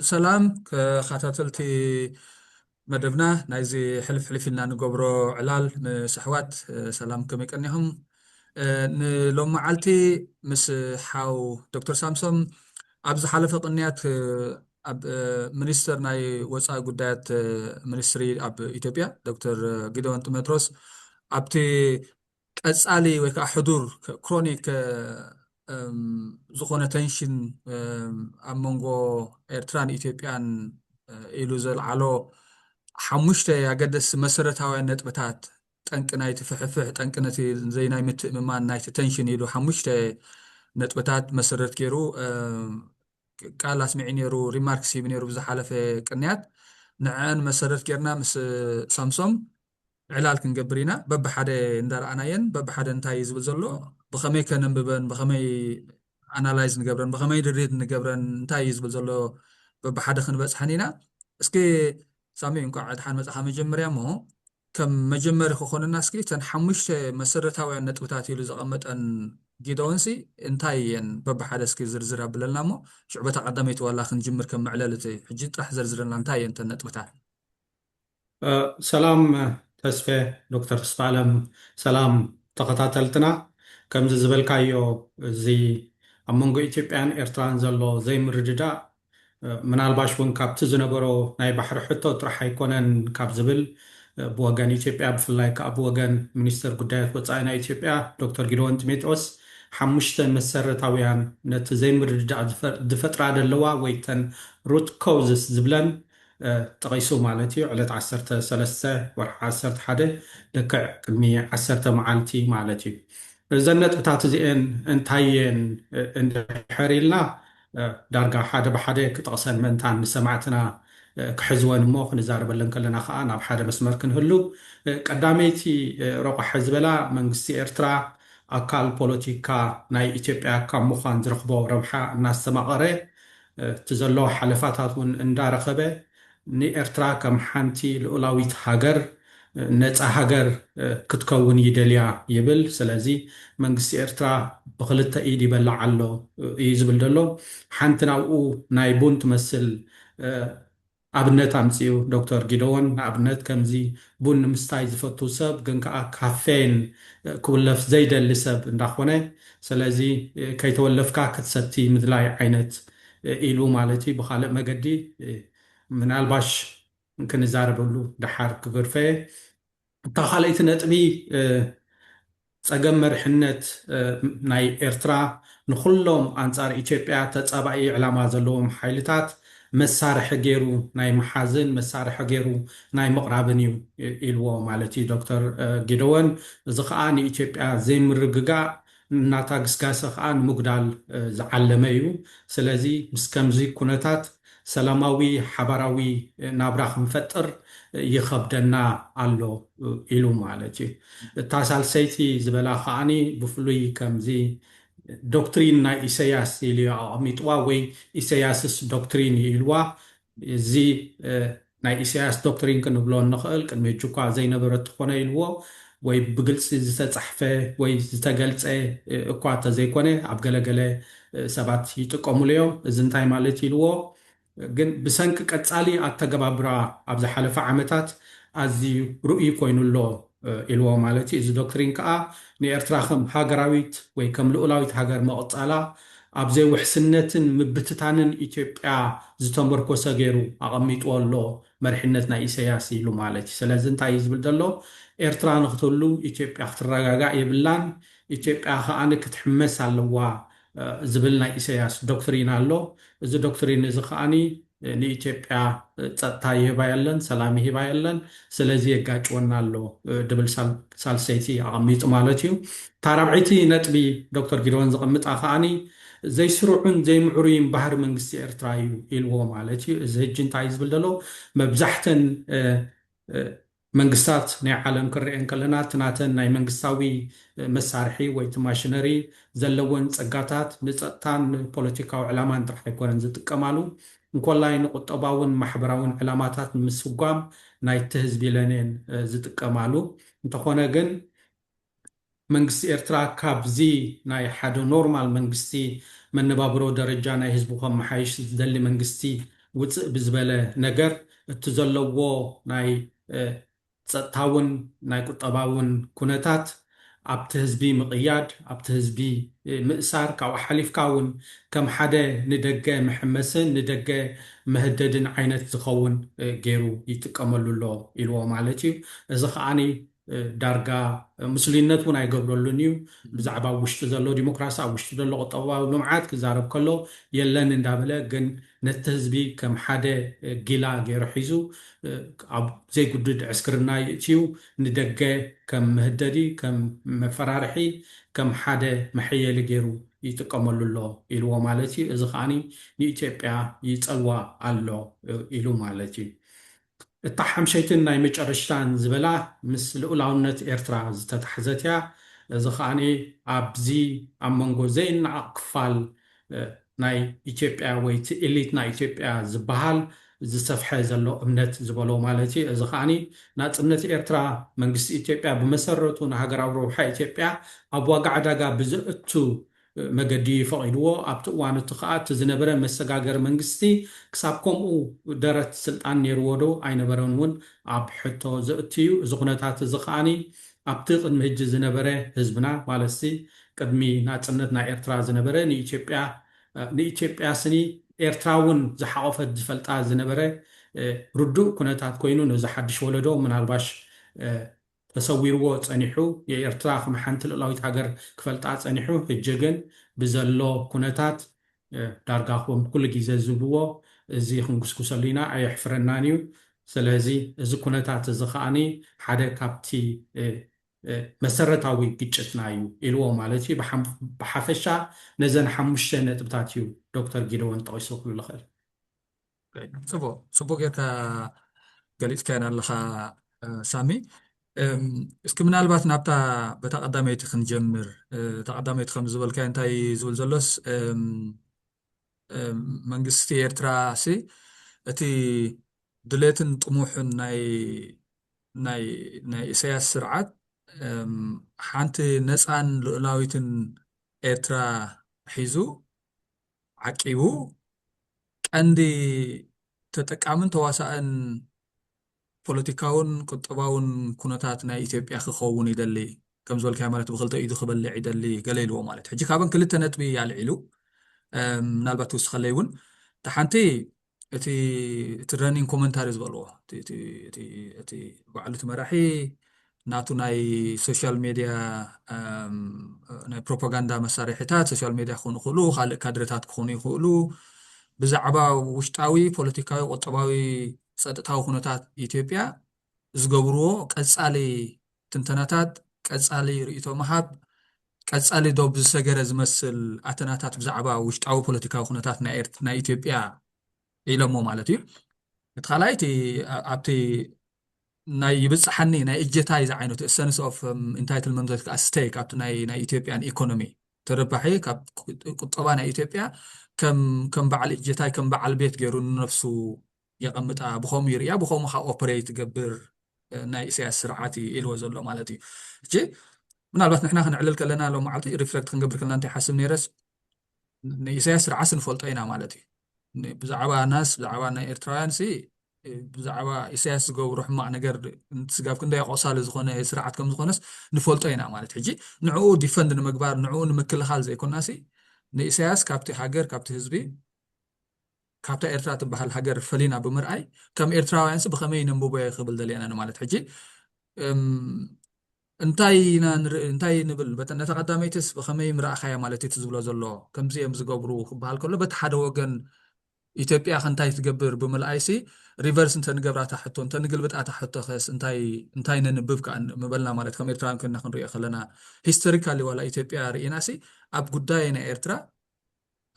سلام كخاتاتلتي مدبنا نايزي حلف لنا نقبرو علال مسحوات سلام كميكانيهم نلوم معالتي مس حاو دكتور سامسون أبز حالة قنيات أب منستر ناي وصا قدات منستري أب إثيوبيا دكتور جيدون تيموثروس أبتي قصالي ويكا حضور كرونيك ዝኾነ ቴንሽን ኣብ መንጎ ኤርትራን ኢትዮጵያን ኢሉ ዘልዓሎ ሓሙሽተ ኣገደስቲ መሰረታውያን ነጥብታት ጠንቂ ናይቲ ፍሕፍሕ ጠንቂ ነቲ ዘይናይ ምትእምማን ናይቲ ቴንሽን ኢሉ ሓሙሽተ ነጥብታት መሰረት ገይሩ ቃል ኣስሚዒ ነይሩ ሪማርክስ ሂብ ነይሩ ብዝሓለፈ ቅንያት ንዕአን መሰረት ጌርና ምስ ሳምሶም ዕላል ክንገብር ኢና በብሓደ እንዳርኣናየን በብሓደ እንታይ እዩ ዝብል ዘሎ ብኸመይ ከነንብበን ብኸመይ ኣናላይዝ ንገብረን ብኸመይ ድሪድ ንገብረን እንታይ እዩ ዝብል ዘሎ በብሓደ ክንበፅሐን ኢና እስኪ ሳሚ እንኳዕ ድሓን መፅኻ መጀመርያ እሞ ከም መጀመሪ ክኾንና እስኪ ተን ሓሙሽተ መሰረታውያን ነጥብታት ኢሉ ዘቐመጠን ጊዶንሲ እንታይ እየን በብሓደ እስኪ ዝርዝር ኣብለልና እሞ ሽዕበታ ቀዳመይቲ ዋላ ክንጅምር ከም መዕለል እቲ ሕጂ ጥራሕ ዘርዝረልና እንታይ እየን ተን ነጥብታት ሰላም ተስፌ ዶክተር ተስፋለም ሰላም ተኸታተልትና ከምዚ ዝበልካዮ እዚ ኣብ መንጎ ኢትዮጵያን ኤርትራን ዘሎ ዘይምርድዳእ ምናልባሽ እውን ካብቲ ዝነበሮ ናይ ባሕሪ ሕቶ ጥራሕ ኣይኮነን ካብ ዝብል ብወገን ኢትዮጵያ ብፍላይ ከዓ ብወገን ሚኒስትር ጉዳያት ወፃኢ ናይ ኢትዮጵያ ዶክተር ጊደወን ጢሞቴዎስ ሓሙሽተ መሰረታውያን ነቲ ዘይምርድዳእ ዝፈጥራ ዘለዋ ወይ ተን ሩት ኮውዝስ ዝብለን ጠቂሱ ማለት እዩ ዕለት 13 ወርሒ 11 ልክዕ ቅድሚ 10 መዓልቲ ማለት እዩ እዘን ነጥብታት እዚአን እንታየን እንድሕር ኢልና ዳርጋ ሓደ ብሓደ ክጠቕሰን ምእንታን ንሰማዕትና ክሕዝወን እሞ ክንዛረበለን ከለና ከዓ ናብ ሓደ መስመር ክንህሉ ቀዳመይቲ ረቑሐ ዝበላ መንግስቲ ኤርትራ ኣካል ፖለቲካ ናይ ኢትዮጵያ ካብ ምዃን ዝረኽቦ ረብሓ እናስተማቐረ እቲ ዘለዎ ሓለፋታት እውን እንዳረኸበ ንኤርትራ ከም ሓንቲ ልኡላዊት ሃገር ነፃ ሃገር ክትከውን ይደልያ ይብል ስለዚ መንግስቲ ኤርትራ ብክልተ ኢድ ይበላዕ ኣሎ እዩ ዝብል ዘሎ ሓንቲ ናብኡ ናይ ቡን ትመስል ኣብነት ኣምፅኡ ዶክተር ጊደወን ንኣብነት ከምዚ ቡን ንምስታይ ዝፈቱ ሰብ ግን ከዓ ካፌን ክውለፍ ዘይደሊ ሰብ እንዳኾነ ስለዚ ከይተወለፍካ ክትሰቲ ምድላይ ዓይነት ኢሉ ማለት እዩ ብካልእ መገዲ ምናልባሽ ክንዛረበሉ ድሓር ክግርፈ እታ ካልአይቲ ነጥቢ ፀገም መርሕነት ናይ ኤርትራ ንኩሎም ኣንጻር ኢትዮጵያ ተፃባኢ ዕላማ ዘለዎም ሓይልታት መሳርሒ ገይሩ ናይ መሓዝን መሳርሒ ገይሩ ናይ ምቕራብን እዩ ኢልዎ ማለት እዩ ዶክተር ጊደወን እዚ ከዓ ንኢትዮጵያ ዘይምርግጋእ እናታ ግስጋሰ ከዓ ንምጉዳል ዝዓለመ እዩ ስለዚ ምስ ከምዚ ኩነታት ሰላማዊ ሓበራዊ ናብራ ክንፈጥር ይኸብደና ኣሎ ኢሉ ማለት እዩ እታ ሳልሰይቲ ዝበላ ከዓኒ ብፍሉይ ከምዚ ዶክትሪን ናይ ኢሳያስ ኢሉ ኣቐሚጥዋ ወይ ኢሳያስስ ዶክትሪን ኢልዋ እዚ ናይ ኢሳያስ ዶክትሪን ክንብሎ ንኽእል ቅድሚ ሕጂ እኳ ዘይነበረ ትኾነ ኢልዎ ወይ ብግልፂ ዝተፃሕፈ ወይ ዝተገልፀ እኳ እንተዘይኮነ ኣብ ገለገለ ሰባት ይጥቀሙሉ እዮም እዚ እንታይ ማለት ኢልዎ ግን ብሰንኪ ቀፃሊ ኣተገባብራ ኣብ ዝሓለፈ ዓመታት ኣዝዩ ርኡይ ኮይኑሎ ኢልዎ ማለት እዩ እዚ ዶክትሪን ከዓ ንኤርትራ ከም ሃገራዊት ወይ ከም ልኡላዊት ሃገር መቕፃላ ኣብ ዘይውሕስነትን ምብትታንን ኢትዮጵያ ዝተመርኮሰ ገይሩ ኣቐሚጥዎ ኣሎ መርሕነት ናይ ኢሳያስ ኢሉ ማለት እዩ ስለዚ እንታይ እዩ ዝብል ዘሎ ኤርትራ ንክትህሉ ኢትዮጵያ ክትረጋጋእ የብላን ኢትዮጵያ ከዓኒ ክትሕመስ ኣለዋ ዝብል ናይ ኢሳያስ ዶክትሪን ኣሎ እዚ ዶክትሪን እዚ ከዓኒ ንኢትዮጵያ ፀጥታ ይህባ የለን ሰላም ይህባ የለን ስለዚ የጋጭወና ኣሎ ድብል ሳልሰይቲ ኣቐሚጡ ማለት እዩ ታራብዒቲ ነጥቢ ዶክተር ጊደወን ዝቐምጣ ከዓኒ ዘይስሩዑን ዘይምዕሩይን ባህሪ መንግስቲ ኤርትራ እዩ ኢልዎ ማለት እዩ እዚ ሕጂ እንታይ እዩ ዝብል ዘሎ መብዛሕተን መንግስታት ናይ ዓለም ክሪአን ከለና ትናተን ናይ መንግስታዊ መሳርሒ ወይ ቲ ማሽነሪ ዘለወን ፀጋታት ንፀጥታን ፖለቲካዊ ዕላማን ጥራሕ ኣይኮነን ዝጥቀማሉ እንኮላይ ንቁጠባውን ማሕበራውን ዕላማታት ንምስጓም ናይቲ ህዝቢ ለኔን ዝጥቀማሉ እንተኾነ ግን መንግስቲ ኤርትራ ካብዚ ናይ ሓደ ኖርማል መንግስቲ መነባብሮ ደረጃ ናይ ህዝቢ ከመሓይሽ ዝደሊ መንግስቲ ውፅእ ብዝበለ ነገር እቲ ዘለዎ ናይ ፀጥታውን ናይ ቁጠባውን ኩነታት ኣብቲ ህዝቢ ምቕያድ ኣብቲ ህዝቢ ምእሳር ካብኡ ሓሊፍካ እውን ከም ሓደ ንደገ መሐመስን ንደገ መህደድን ዓይነት ዝኸውን ገይሩ ይጥቀመሉ ኣሎ ኢልዎ ማለት እዩ እዚ ከዓኒ ዳርጋ ምስልነት እውን ኣይገብረሉን እዩ ብዛዕባ ውሽጢ ዘሎ ዲሞክራሲ ኣብ ውሽጢ ዘሎ ቁጠባዊ ልምዓት ክዛረብ ከሎ የለን እንዳበለ ግን ነቲ ህዝቢ ከም ሓደ ጊላ ገይሩ ሒዙ ኣብ ዘይጉድድ ዕስክርና ይእትዩ ንደገ ከም ምህደዲ ከም መፈራርሒ ከም ሓደ መሐየሊ ገይሩ ይጥቀመሉ ኣሎ ኢልዎ ማለት እዩ እዚ ከዓኒ ንኢትዮጵያ ይፀልዋ ኣሎ ኢሉ ማለት እዩ እታ ሓምሸይትን ናይ መጨረሽታን ዝበላ ምስ ልኡላውነት ኤርትራ ዝተታሕዘት እያ እዚ ከዓኒ ኣብዚ ኣብ መንጎ ዘይነዓቕ ክፋል ናይ ኢትዮጵያ ወይ እቲ ኤሊት ናይ ኢትዮጵያ ዝበሃል ዝሰፍሐ ዘሎ እምነት ዝበሎ ማለት እዩ እዚ ከዓኒ ናፅነት ኤርትራ መንግስቲ ኢትዮጵያ ብመሰረቱ ንሃገራዊ ረብሓ ኢትዮጵያ ኣብ ዋጋ ዕዳጋ ብዘእቱ መገዲ ፈቂድዎ ኣብቲ እዋን እቲ ከዓ እቲ ዝነበረ መሰጋገሪ መንግስቲ ክሳብ ከምኡ ደረት ስልጣን ነይርዎ ዶ ኣይነበረን እውን ኣብ ሕቶ ዘእቱ እዩ እዚ ኩነታት እዚ ከዓኒ ኣብቲ ቅድሚ ሕጂ ዝነበረ ህዝብና ማለትሲ ቅድሚ ናፅነት ናይ ኤርትራ ዝነበረ ንኢትዮጵያ ስኒ ኤርትራ እውን ዝሓቆፈት ዝፈልጣ ዝነበረ ርዱእ ኩነታት ኮይኑ ነዚ ሓድሽ ወለዶ ምናልባሽ ተሰዊርዎ ፀኒሑ የኤርትራ ከም ሓንቲ ልዕላዊት ሃገር ክፈልጣ ፀኒሑ ሕጂ ግን ብዘሎ ኩነታት ዳርጋ ከም ኩሉ ግዜ ዝብልዎ እዚ ክንጉስጉሰሉ ኢና ኣየሕፍረናን እዩ ስለዚ እዚ ኩነታት እዚ ከዓኒ ሓደ ካብቲ መሰረታዊ ግጭትና እዩ ኢልዎ ማለት እዩ ብሓፈሻ ነዘን 5 ነጥብታት እዩ ዶክተር ጊደወን ጠቂሱ ክብል ዝኽእል ፅቡቅ ጌርካ ገሊፅካየን ኣለካ ሳሚ እስኪ ምናልባት ናብታ በታ ቀዳመይቲ ክንጀምር ተቀዳመይቲ ከም ዝበልካ እንታይ ዝብል ዘሎስ መንግስቲ ኤርትራ ሲ እቲ ድሌትን ጥሙሕን ናይ ኢሳያስ ስርዓት ሓንቲ ነፃን ልዕላዊትን ኤርትራ ሒዙ ዓቂቡ ቀንዲ ተጠቃምን ተዋሳእን ፖለቲካውን ቁጠባውን ኩነታት ናይ ኢትዮጵያ ክኸውን ይደሊ ከም ዝበልካ ማለት ብክልተ ኢዱ ክበልዕ ይደሊ ገለ ኢልዎ ማለት ሕጂ ካብን ክልተ ነጥቢ ያልዒሉ ምናልባት ትውስኸለይ እውን እቲ ሓንቲ እቲ ረኒንግ ኮመንታሪ ዝበልዎ እቲ ባዕሉ እቲ መራሒ ናቱ ናይ ሶሻል ሚድያ ናይ ፕሮፓጋንዳ መሳርሒታት ሶሻል ሚድያ ክኾኑ ይኽእሉ ካልእ ካድረታት ክኾኑ ይኽእሉ ብዛዕባ ውሽጣዊ ፖለቲካዊ ቁጠባዊ ፀጥታዊ ኩነታት ኢትዮጵያ ዝገብርዎ ቀፃሊ ትንተናታት ቀፃሊ ርእይቶ መሃብ ቀፃሊ ዶብ ዝሰገረ ዝመስል ኣተናታት ብዛዕባ ውሽጣዊ ፖለቲካዊ ኩነታት ናይ ኢትዮጵያ ኢሎሞ ማለት እዩ እቲ ካልኣይ እቲ ኣብቲ ናይ ይብፅሓኒ ናይ እጀታይ ዛ ዓይነት ሰንስ ኦፍ ኢንታይትልመንት ወይ ከዓ ስቴክ ኣብቲ ናይ ኢትዮጵያን ኢኮኖሚ ተረባሒ ካብ ቁጠባ ናይ ኢትዮጵያ ከም በዓል እጀታይ ከም በዓል ቤት ገይሩ ንነፍሱ የቐምጣ ብኸምኡ ይርያ ብኸምኡ ከዓ ኦፐሬት ገብር ናይ ኢሳያስ ስርዓት ኢልዎ ዘሎ ማለት እዩ እጂ ምናልባት ንሕና ክንዕልል ከለና ሎ መዓልቲ ሪፍሌክት ክንገብር ከለና እንታይ ሓስብ ነይረስ ንኢሳያስ ስርዓት ንፈልጦ ኢና ማለት እዩ ብዛዕባ ናስ ብዛዕባ ናይ ኤርትራውያን ሲ ብዛዕባ ኢሳያስ ዝገብሮ ሕማቅ ነገር ስጋብ ክንደይ ቆሳሊ ዝኾነ ስርዓት ከም ዝኾነስ ንፈልጦ ኢና ማለት ሕጂ ንዕኡ ዲፈንድ ንምግባር ንዕኡ ንምክልኻል ዘይኮናሲ ንኢሳያስ ካብቲ ሃገር ካብቲ ህዝቢ ካብታ ኤርትራ ትበሃል ሃገር ፈሊና ብምርኣይ ከም ኤርትራውያንስ ብኸመይ ነንብቦ ክብል ደሊአና ማለት ሕጂ እንታይ ንብል በተን ተቀዳመይትስ ብኸመይ ምርኣኻያ ማለት እቲ ዝብሎ ዘሎ ከምዚ እዮም ዝገብሩ ክበሃል ከሎ በቲ ሓደ ወገን ኢትዮጵያ ከንታይ ትገብር ብምልኣይሲ ሪቨርስ እንተንገብራታ ሕቶ እንተንግልብጣታ ሕቶ ኸስ እንታይ ነንብብ ከዓ ምበልና ማለት ከም ኤርትራን ኮይና ክንሪኦ ከለና ሂስቶሪካሊ ዋላ ኢትዮጵያ ርኢናሲ ኣብ ጉዳይ ናይ ኤርትራ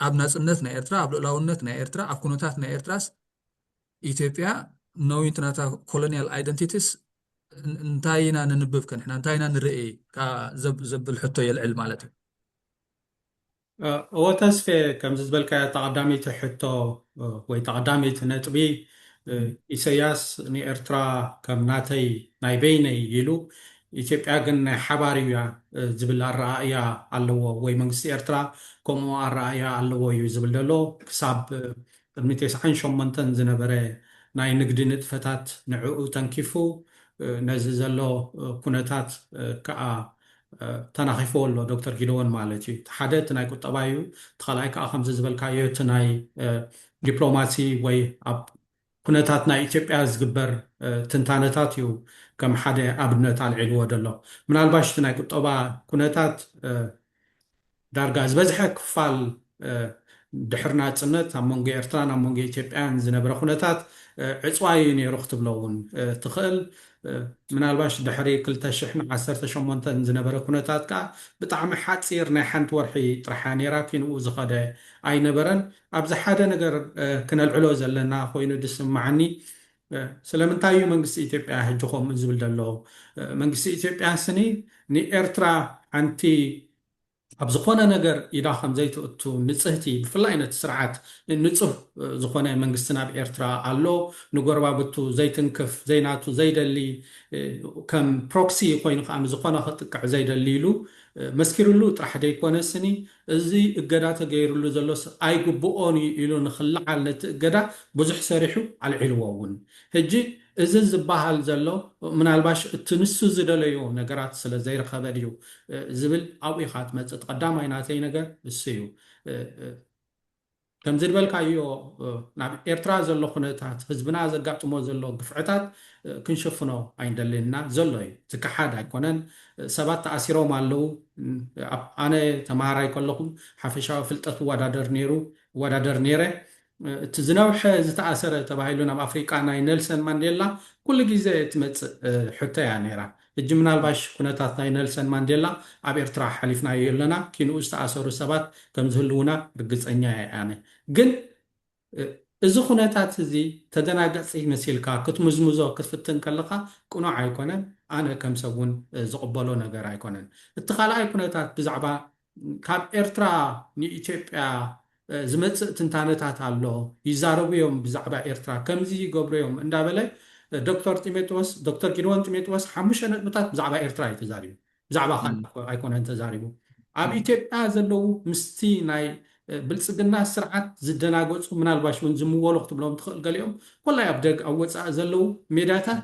ኣብ ናፅነት ናይ ኤርትራ ኣብ ልዕላውነት ናይ ኤርትራ ኣብ ኩነታት ናይ ኤርትራስ ኢትዮጵያ ነዊት ናታ ኮሎኒያል አይደንቲቲስ እንታይ ኢና ንንብብ ከንሕና እንታይ ኢና ንርኢ ዘብል ሕቶ የልዕል ማለት እዩ እዎ ተስፌ ከምዚ ዝበልካ ተቐዳሚቲ ሕቶ ወይ ተቐዳሚቲ ነጥቢ ኢሳያስ ንኤርትራ ከም ናተይ ናይ በይነይ ኢሉ ኢትዮጵያ ግን ናይ ሓባር እያ ዝብል ኣረኣእያ ኣለዎ ወይ መንግስቲ ኤርትራ ከምኡ ኣረኣእያ ኣለዎ እዩ ዝብል ዘሎ ክሳብ ቅድሚ 98 ዝነበረ ናይ ንግዲ ንጥፈታት ንዕኡ ተንኪፉ ነዚ ዘሎ ኩነታት ከዓ ተናኺፍዎ ኣሎ ዶክተር ጊደወን ማለት እዩ ሓደ እቲ ናይ ቁጠባ እዩ እቲ ካልኣይ ከዓ ከምዚ ዝበልካዮ እቲ ናይ ዲፕሎማሲ ወይ ኣብ ኩነታት ናይ ኢትዮጵያ ዝግበር ትንታነታት እዩ ከም ሓደ ኣብነት ኣልዒልዎ ዘሎ ምናልባሽ እቲ ናይ ቁጠባ ኩነታት ዳርጋ ዝበዝሐ ክፋል ድሕር ናፅነት ኣብ መንጎ ኤርትራን ኣብ መንጎ ኢትዮጵያን ዝነበረ ኩነታት ዕፅዋይ ነይሩ ክትብሎ እውን ትኽእል ምናልባሽ ድሕሪ 2018 ዝነበረ ኩነታት ከዓ ብጣዕሚ ሓፂር ናይ ሓንቲ ወርሒ ጥራሓ ነይራ ኪንኡ ዝኸደ ኣይነበረን ኣብዚ ሓደ ነገር ክነልዕሎ ዘለና ኮይኑ ድስማዓኒ ስለምንታይ እዩ መንግስቲ ኢትዮጵያ ሕጂ ከምኡ ዝብል ዘሎ መንግስቲ ኢትዮጵያ ስኒ ንኤርትራ ሓንቲ ኣብ ዝኾነ ነገር ኢዳ ከም ዘይትእቱ ንፅህቲ ብፍላይ ነቲ ስርዓት ንፁህ ዝኾነ መንግስቲ ናብ ኤርትራ ኣሎ ንጎረባብቱ ዘይትንክፍ ዘይናቱ ዘይደሊ ከም ፕሮክሲ ኮይኑ ከዓ ዝኾነ ክጥቅዕ ዘይደሊ ኢሉ መስኪሩሉ ጥራሕ ደይኮነ ስኒ እዚ እገዳ ተገይሩሉ ዘሎ ኣይግብኦን ኢሉ ንክልዓል ነቲ እገዳ ብዙሕ ሰሪሑ ኣልዒልዎ እውን ሕጂ እዚ ዝበሃል ዘሎ ምናልባሽ እቲ ንሱ ዝደለዮ ነገራት ስለ ዘይረኸበ ድዩ ዝብል ኣብኡ ኢኻ ትመፅእ ቀዳማይ ናተይ ነገር እሱ እዩ ከም ዝድበልካዮ ናብ ኤርትራ ዘሎ ኩነታት ህዝብና ዘጋጥሞ ዘሎ ግፍዕታት ክንሸፍኖ ኣይንደልየና ዘሎ እዩ ዝከሓድ ኣይኮነን ሰባት ተኣሲሮም ኣለው ኣነ ተምሃራይ ከለኹ ሓፈሻዊ ፍልጠት ወዳደር ነይረ እቲ ዝነውሐ ዝተኣሰረ ተባሂሉ ናብ ኣፍሪቃ ናይ ኔልሰን ማንዴላ ኩሉ ግዜ ትመፅእ ሕቶ እያ ነይራ እጂ ምናልባሽ ኩነታት ናይ ኔልሰን ማንዴላ ኣብ ኤርትራ ሓሊፍናዮ ኣለና ኪንኡ ዝተኣሰሩ ሰባት ከም ዝህልውና ርግፀኛ ኣነ ግን እዚ ኩነታት እዚ ተደናገፂ መሲልካ ክትምዝምዞ ክትፍትን ከለካ ቁኑዕ ኣይኮነን ኣነ ከም ሰብ እውን ዝቕበሎ ነገር ኣይኮነን እቲ ካልኣይ ኩነታት ብዛዕባ ካብ ኤርትራ ንኢትዮጵያ ዝመፅእ ትንታነታት ኣሎ ይዛረቡ እዮም ብዛዕባ ኤርትራ ከምዚ ይገብሩ እዮም እንዳበለ ዶክተር ጊደወን ጢሞቴዎስ 5 ነጥብታት ብዛዕባ ኤርትራ እዩ ተዛሪቡ ብዛዕባ ኣይኮነን ተዛሪቡ ኣብ ኢትዮጵያ ዘለው ምስቲ ናይ ብልፅግና ስርዓት ዝደናገፁ ምናልባሽ እውን ዝምወሉ ክትብሎም ትኽእል ገሊኦም ኮላይ ኣብ ደግ ኣብ ወፃኢ ዘለው ሜዳታት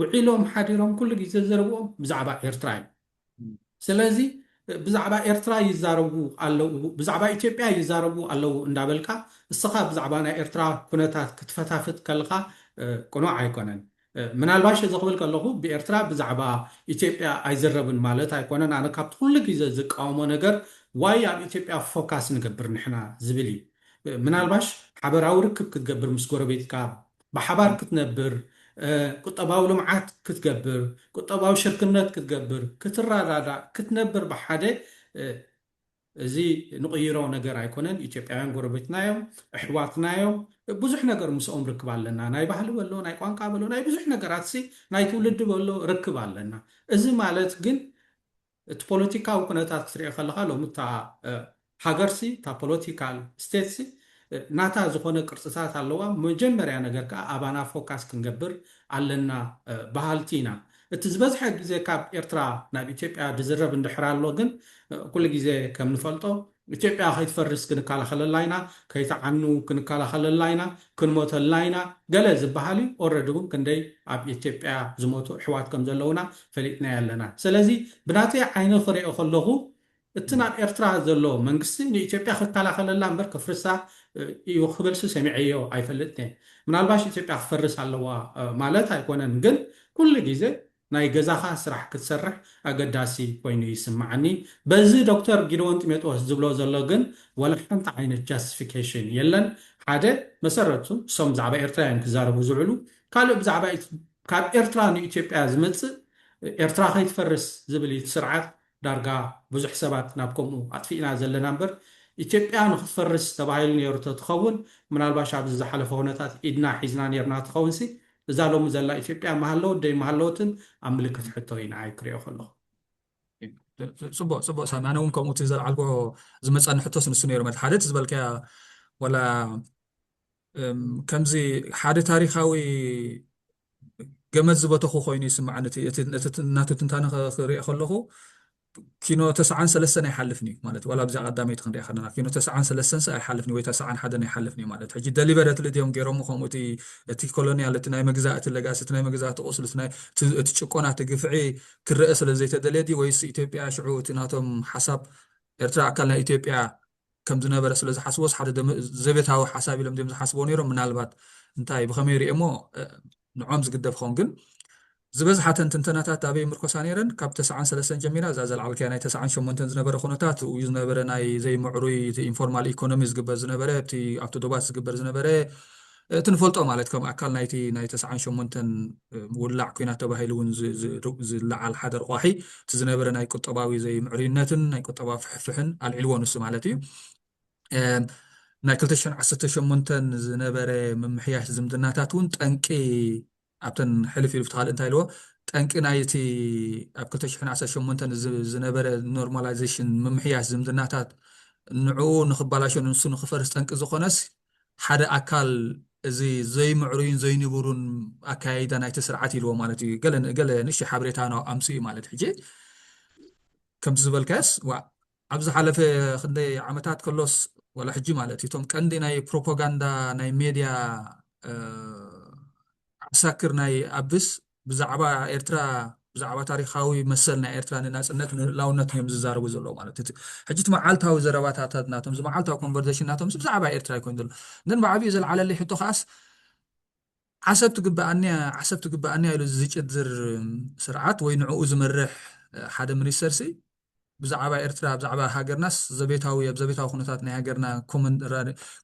ውዒሎም ሓዲሮም ኩሉ ግዜ ዘረብኦም ብዛዕባ ኤርትራ እዩ ስለዚ ብዛዕባ ኤርትራ ይዛረቡ ኣለው ብዛዕባ ኢትዮጵያ ይዛረቡ ኣለው እንዳበልካ እስኻ ብዛዕባ ናይ ኤርትራ ኩነታት ክትፈታፍት ከለካ ቁኑዕ ኣይኮነን ምናልባሽ እዚ ክብል ከለኹ ብኤርትራ ብዛዕባ ኢትዮጵያ ኣይዘረብን ማለት ኣይኮነን ኣነ ካብቲ ኩሉ ግዜ ዝቃወሞ ነገር ዋይ ኣብ ኢትዮጵያ ፎካስ ንገብር ንሕና ዝብል እዩ ምናልባሽ ሓበራዊ ርክብ ክትገብር ምስ ጎረቤትካ ብሓባር ክትነብር ቁጠባዊ ልምዓት ክትገብር ቁጠባዊ ሽርክነት ክትገብር ክትረዳዳእ ክትነብር ብሓደ እዚ ንቕይሮ ነገር ኣይኮነን ኢትዮጵያውያን ጎረቤትና እዮም ኣሕዋትና ብዙሕ ነገር ምስኦም ርክብ ኣለና ናይ ባህሊ በሎ ናይ ቋንቋ በሎ ናይ ብዙሕ ነገራት ናይ ትውልዲ በሎ ርክብ ኣለና እዚ ማለት ግን እቲ ፖለቲካዊ ኩነታት ክትሪኦ ከለካ ሎሚ እታ ሃገርሲ እታ ፖለቲካል ስቴትሲ ናታ ዝኾነ ቅርፅታት ኣለዋ መጀመርያ ነገር ከዓ ኣባና ፎካስ ክንገብር ኣለና ባህልቲ ኢና እቲ ዝበዝሐ ግዜ ካብ ኤርትራ ናብ ኢትዮጵያ ድዝረብ እንድሕር ኣሎ ግን ኩሉ ግዜ ከም ንፈልጦ ኢትዮጵያ ከይትፈርስ ክንከላኸለላ ኢና ከይተዓኑ ክንከላኸለላ ኢና ክንሞተላ ኢና ገለ ዝበሃል እዩ ኦልሬዲ እውን ክንደይ ኣብ ኢትዮጵያ ዝሞቱ ኣሕዋት ከም ዘለውና ፈሊጥና ኣለና ስለዚ ብናተይ ዓይነ ክሪኦ ከለኹ እቲ ናብ ኤርትራ ዘሎ መንግስቲ ንኢትዮጵያ ክከላኸለላ እምበር ከፍርሳ እዩ ክብልሲ ሰሚዐዮ ኣይፈልጥን ምናልባሽ ኢትዮጵያ ክፈርስ ኣለዋ ማለት ኣይኮነን ግን ኩሉ ግዜ ናይ ገዛኻ ስራሕ ክትሰርሕ ኣገዳሲ ኮይኑ ይስማዓኒ በዚ ዶክተር ጊደወን ጢሞቴዎስ ዝብሎ ዘሎ ግን ወላ ሓንቲ ዓይነት ጃስቲፊኬሽን የለን ሓደ መሰረቱ እሶም ብዛዕባ ኤርትራ እዮም ክዛረቡ ዝውዕሉ ካልእ ብዛዕባ ካብ ኤርትራ ንኢትዮጵያ ዝመፅእ ኤርትራ ከይትፈርስ ዝብል ስርዓት ዳርጋ ብዙሕ ሰባት ናብ ከምኡ ኣጥፊእና ዘለና እምበር ኢትዮጵያ ንክትፈርስ ተባሂሉ ነይሩ ተትኸውን ምናልባሽ ኣብዚ ዝሓለፈ ኩነታት ኢድና ሒዝና ነርና ትኸውን ሲ እዛ ሎሚ ዘላ ኢትዮጵያ መሃለወት ደይ መሃለወትን ኣብ ምልክት ሕቶ ኢና ክሪኦ ከለኹ ፅቡቅ ሳሚ ኣነ እውን ከምኡ ዘልዓልጎ ዝመፀኒ ሕቶስ ንሱ ነይሩ ማለት ሓደ ዝበልከያ ወላ ከምዚ ሓደ ታሪካዊ ገመድ ዝበተኹ ኮይኑ ይስምዓኒ እቲ እናቱ ትንታነ ክሪኦ ከለኹ كينو تسعان سلسلة يحلفني مالت ولا بزاق قدامي تخندي أخذنا كينو تسعان سلسلة يحلفني ويتسعان حدا يحلفني مالت حجي دليبرت اليوم جيرو مخهم تي كولونيال تناي مجزاء اللجاس تناي مجزاء أصل تناي تشكونا تجفعي كالرئيس اللي تدليدي ويس إثيوبيا شعو تناتهم حسب إرتاع كلنا إثيوبيا كم زنا برس لز حسوس حدا زبتها وحسابي لم دم حسبونيرو من البات انتاي بخميري إمو نعمز قد بخونجن زبز حتى تنتناتات تابي مركوسانيرن كاب 9 جميرة زازل على كياناي 9 شمونتن زنبر خونتات ويزنبر ناي زي معروي تي انفورمال ايكونوميز قبر زنبر تي اوتودوباس قبر زنبر تنفلطو مالتكم اكل ناي 9 شمونتن ولع كينا تباهيلون زي لعل حدر قاحي تزنبر ناي قطباوي زي معرينتن ناي قطبا فحفحن العلوان نص مالتي ناي 2018 زنبر ممحياش زمدناتات ون تنقي أبتن حلف يفتحال انتاي لو تانك نايتي أبكتش حنا عسى شمونتن زنبرة نورماليزيشن ممحياس زمدناتات نعو نخبالاشون نسو نخفرس تانك زخونس حدا أكال زي معروين زي نبورون أكايدا نايت سرعاتي لو مالتي قال نشي حبريتانو أمسي مالت حجي كم تزبل كاس عبز حلف خدي عمتات كلوس ولا حجي مالتي توم كاندي ناي بروباغندا ناي ميديا ساكر ناي أبس بزعبا إيرترا بزعبا تاريخاوي مثلنا إيرترا الناس النت لاونتهم زاروا زلوا مالت حجيت معالتها وزرواتها ناتهم زي معالتها كونفرزيشن ناتهم بزعبا إيرترا يكون دل نن بعبي زل على اللي حطوا خاص عسبت قبأني إلى زيج أدزر سرعات وينعو زمرح حدا من السرسي بزعبا إرترا بزعبا هاجرناس زبيتاوي بزبيتاو خناتات هاجرنا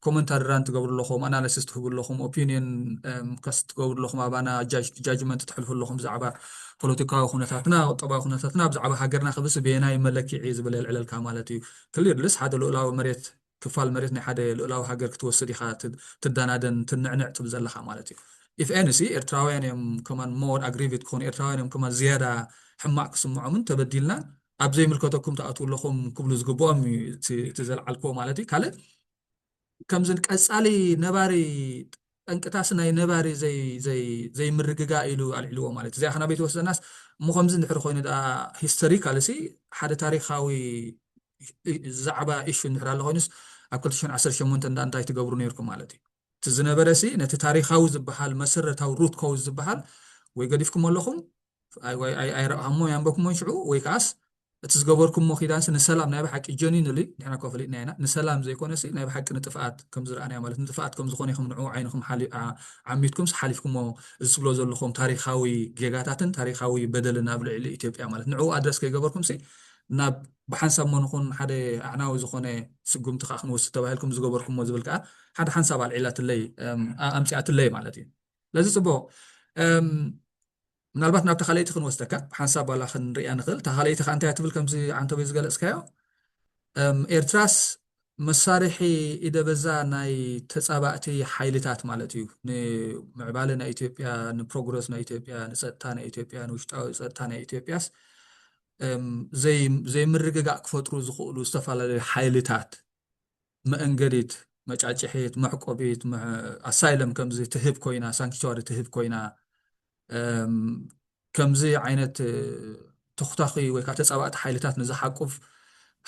كومنتار رانت تقول لهم أناليسيس تقول لهم أوبينيون كاست تقول لهم أبانا جاجمنت تحلف لهم بزعبا بوليتيكا خناتاتنا وطبعا خناتاتنا بزعبا هاجرنا خبز بيناي ملكي عيز بلا العلل كامالتي كلير لس هذا لولاو مريت كفال مريتني حدا لولاو هاجر كتوسدي خات تدانادن تنعنع تبزلها مالتي if any إرتراوين يوم كمان more aggravate كون إرتراوين يوم كمان زيادة حماق سمعوا من تبدلنا أبزي ملكتكم تأتوا لكم قبل زقبوهم تزل على مالتي كله كم زنك أسألي نباري أنك تاسنا نباري زي مرققا إلو على العلوة مالتي زي خنا بيت وسط الناس مو خمزن دحر خوين دا هيستوريكال سي حدا تاريخاوي زعبا إيش نحر الله خوينس أكل شون 10 شمون تندان أنتي تقبرون يركم مالتي تزنبرسي نت تاريخاوي زبحال مسرة أو روت كوز زبحال ويقديفكم لكم أي همو ينبكم منشعو ويكاس تزقبركم مخيدان سنسلام نايب حق إجانين اللي نحنا كوفلين هنا نسلام زي كون سي نايب حق نتفقات كم زرعنا مالت نتفقاتكم زخونيكم نعو عينكم حالي عميتكم حالفكم زبلو زلكم تاريخاوي جيجاتاتن تاريخاوي بدل نابل على إثيوبيا مالت نعو أدرس كي جبركم سي ناب بحنسب ما نكون حدا عناوي زخونة سقوم تخاخن وستباهلكم زقبركم مزبلك حدا حنسب على العيلات اللي أمسيات اللي مالتي لازم سبو من البات نبت خليتي خن وستك حسب ولا خن ريان خل تخليتي خن تبل كم زي عن تبي زقل اسكايو إيرتراس مسارحي إذا بزا ناي تسابقتي حيلتات مالتيو معبالنا إثيوبيا نبروغرسنا إثيوبيا نسطانا إثيوبيا نوشتاو سطانا إثيوبياس زي مرققا كفترو زخولو استفال حيلتات ما انقريت ما جاجحيت ما عقوبيت مع أسايلم كم زي تهب كوينا سانكتشوري تهب كوينا كم زي عينت تختاقي ويكاتت سبعة حيلتات نزحقف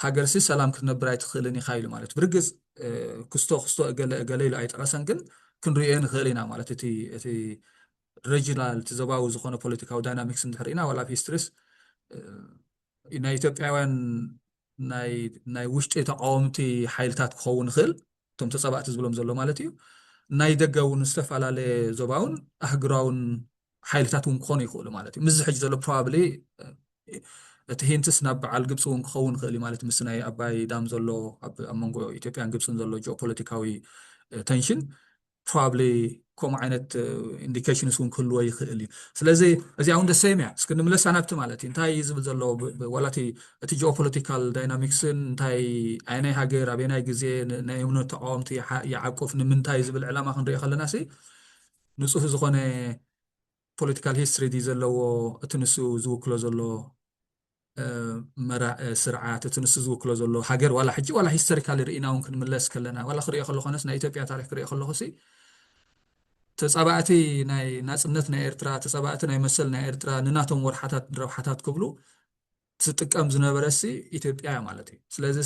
هاجرسي سلام كنا برايت خليني خايل مالت برجز كستو قليل عيت راسنكن كن ريان خلينا مالت تي ريجينال تزباو زخونه بوليتيكال داينامكس ندحرينا ولا في ستريس إن إثيوبياوان ناي وشتي تقاومتي حيلتات كون خل تم تصبعت زبلهم زلو مالتي ناي دقاون استفعل على زباون أهجراون حيلتاتهم كوني يقولوا مالتي مزح جزلو probably تهينتس ناب على الجبسون خون خلي مالتي مسناي أباي دام زلو أمانجو إثيوبيان جبسون زلو geopolitically tension probably كم عينت indications كون كل واي خلي سلازي أزي عند السامع سكن ملص أنا بتمالتي انتهي يزبل زلو ولا تي geopolitical dynamics انتهي عيني هاجر أبينا يجزي نيمنو تقامتي يعقف نمنتهي يزبل علامة خن ريخ خلنا سي نصف زخنة political history دي زلو تنسو زوكلو زلو مرا سرعات تنسو زوكلو زلو هاجر ولا حجي ولا historical رئينا ممكن ملص كلنا ولا خريخ خلو خنسنا إثيوبيا تاريخ خريخ خلو خسي ተጻባእቲ ናይ ናጽነት ናይ ኤርትራ ተጻባእቲ ናይ መሰል ናይ ኤርትራ ንናቶም ወርሓታት ረብሓታት ክብሉ ትጥቀም ዝነበረሲ ኢትዮጵያ እያ ማለት እዩ። ስለዚ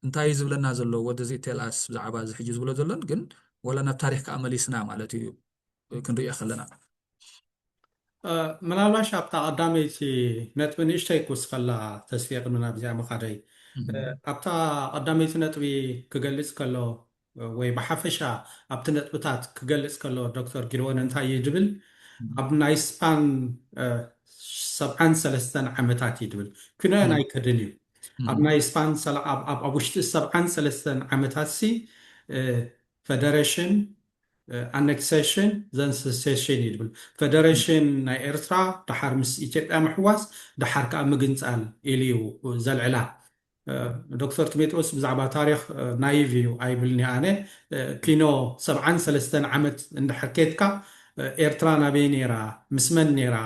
እንታይ ዝብለና ዘሎ ወደዚ ቴልኣስ ብዛዕባ እዚ ሕጂ ዝብሎ ዘሎን ግን ወላ ናብ ታሪክ ከዓ መሊስና ማለት እዩ ክንሪኦ ከለና ምናልባሽ ኣብታ ቀዳመይቲ ነጥቢ ንእሽተይ ክውስኸላ ተስፊቅ ናብዚኣ መኻደይ ኣብታ ቀዳመይቲ ነጥቢ ክገልጽ ከሎ ወይ ብሓፈሻ ኣብቲ ነጥብታት ክገልጽ ከሎ ዶክተር ጊድዎን እንታይ እዩ ድብል ኣብ ናይ ስፓን 73 ዓመታት እዩ ድብል ክነአን ኣይከድን እዩ ኣብ ናይ ስፓን ኣብ ውሽጢ 73 ዓመታት ሲ ፌደሬሽን annexation then secession ይድብል ፌደሬሽን ናይ ኤርትራ ድሓር ምስ ኢትዮጵያ ምሕዋስ ድሓር ከዓ ምግንፃል ኢሉ እዩ ዘልዕላ ዶክተር ቲሞቴዎስ ብዛዕባ ታሪክ ናይቭ እዩ ኣይብልኒ ኣነ ኪኖ 73 ዓመት እንድሕር ኬድካ ኤርትራ ናበይ ነይራ ምስ መን ነይራ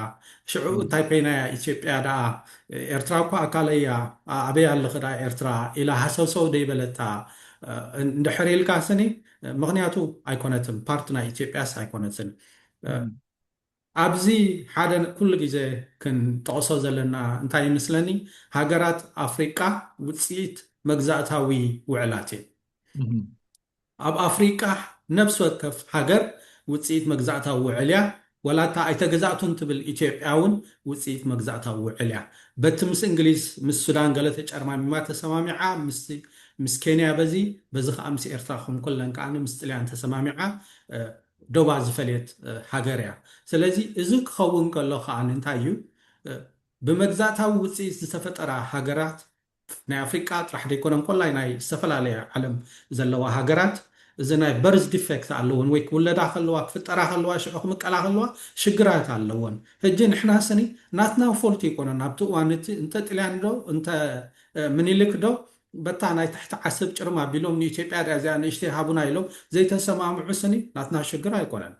ሽዑ እንታይ ኮይናያ ኢትዮጵያ ደኣ ኤርትራ እኳ ኣካለያ ኣበይ ኣለኽ ዳ ኤርትራ ኢላ ሃሰብሰብ ደይበለታ እንድሕር ኢልካ ስኒ ምክንያቱ ኣይኮነትን ፓርቲ ናይ ኢትዮጵያስ ኣይኮነትን ኣብዚ ሓደ ኩሉ ግዜ ክንጠቕሶ ዘለና እንታይ ይመስለኒ ሃገራት ኣፍሪቃ ውፅኢት መግዛእታዊ ውዕላት እዩ ኣብ ኣፍሪቃ ነብሲ ወከፍ ሃገር ውፅኢት መግዛእታዊ ውዕል እያ ወላታ ኣይተገዛእቱን ትብል ኢትዮጵያ እውን ውፅኢት መግዛእታዊ ውዕል እያ በቲ ምስ እንግሊዝ ምስ ሱዳን ገለ ተጨርማሚማ ተሰማሚዓ ምስ ኬንያ በዚ ከዓ ምስ ኤርትራ ከም ኩለን ከዓኒ ምስ ጥልያን ተሰማሚዓ ዶባ ዝፈልየት ሃገር እያ ስለዚ እዚ ክኸውን ከሎ ከዓኒ እንታይ እዩ ብመግዛእታዊ ውፅኢት ዝተፈጠራ ሃገራት ናይ ኣፍሪቃ ጥራሕ ደይኮነን ኮላይ ናይ ዝተፈላለየ ዓለም ዘለዋ ሃገራት እዚ ናይ በርዝ ዲፌክት ኣለዎን ወይ ክውለዳ ከለዋ ክፍጠራ ከለዋ ሽዑ ክምቀላ ከለዋ ሽግራት ኣለዎን ሕጂ ንሕና ስኒ ናትና ፎልቲ ይኮነን ኣብቲ እዋን እንተ ጥልያን ዶ እንተ ምኒልክ ዶ በታ ናይ ታሕቲ ዓሰብ ጭርማ ቢሎም ንኢትዮጵያ እዚኣ ንእሽተይ ሃቡና ኢሎም ዘይተሰማምዑ ስኒ ናትና ሽግር ኣይኮነን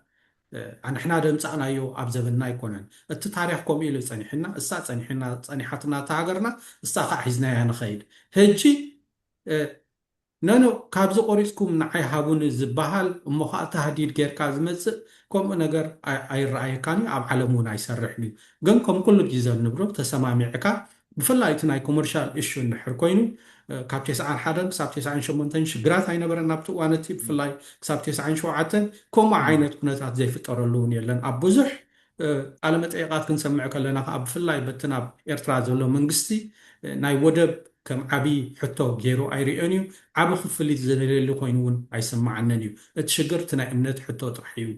ንሕና ደምፃእናዮ ኣብ ዘበና ኣይኮነን እቲ ታሪክ ከምኡ ኢሉ ፀኒሕና እሳ ፀኒሕና ፀኒሓትና ተሃገርና እሳ ከዓ ሒዝናያ ንኸይድ ሕጂ ነኖ ካብዚ ቆሪፅኩም ንዓይ ሃቡን ዝበሃል እሞ ከዓ ተሃዲድ ጌርካ ዝመፅእ ከምኡ ነገር ኣይረኣየካኒ ኣብ ዓለም እውን ኣይሰርሕን እዩ ግን ከም ኩሉ ግዜ ንብሎ ተሰማሚዕካ ብፍላይ እቲ ናይ ኮመርሻል እሹ እንድሕር ኮይኑ ካብ 91 ክሳብ 98 ሽግራት ኣይነበረን ኣብቲ እዋን እቲ ብፍላይ ክሳብ 97 ከምኡ ዓይነት ኩነታት ዘይፍጠረሉ እውን የለን ኣብ ብዙሕ ቃለመጠይቃት ክንሰምዕ ከለና ከዓ ብፍላይ በቲ ናብ ኤርትራ ዘሎ መንግስቲ ናይ ወደብ ከም ዓብይ ሕቶ ገይሩ ኣይርአን እዩ ዓብ ክፍሊት ዝደለየሉ ኮይኑ እውን ኣይሰማዓነን እዩ እቲ ሽግር እቲ ናይ እምነት ሕቶ ጥራሕ እዩ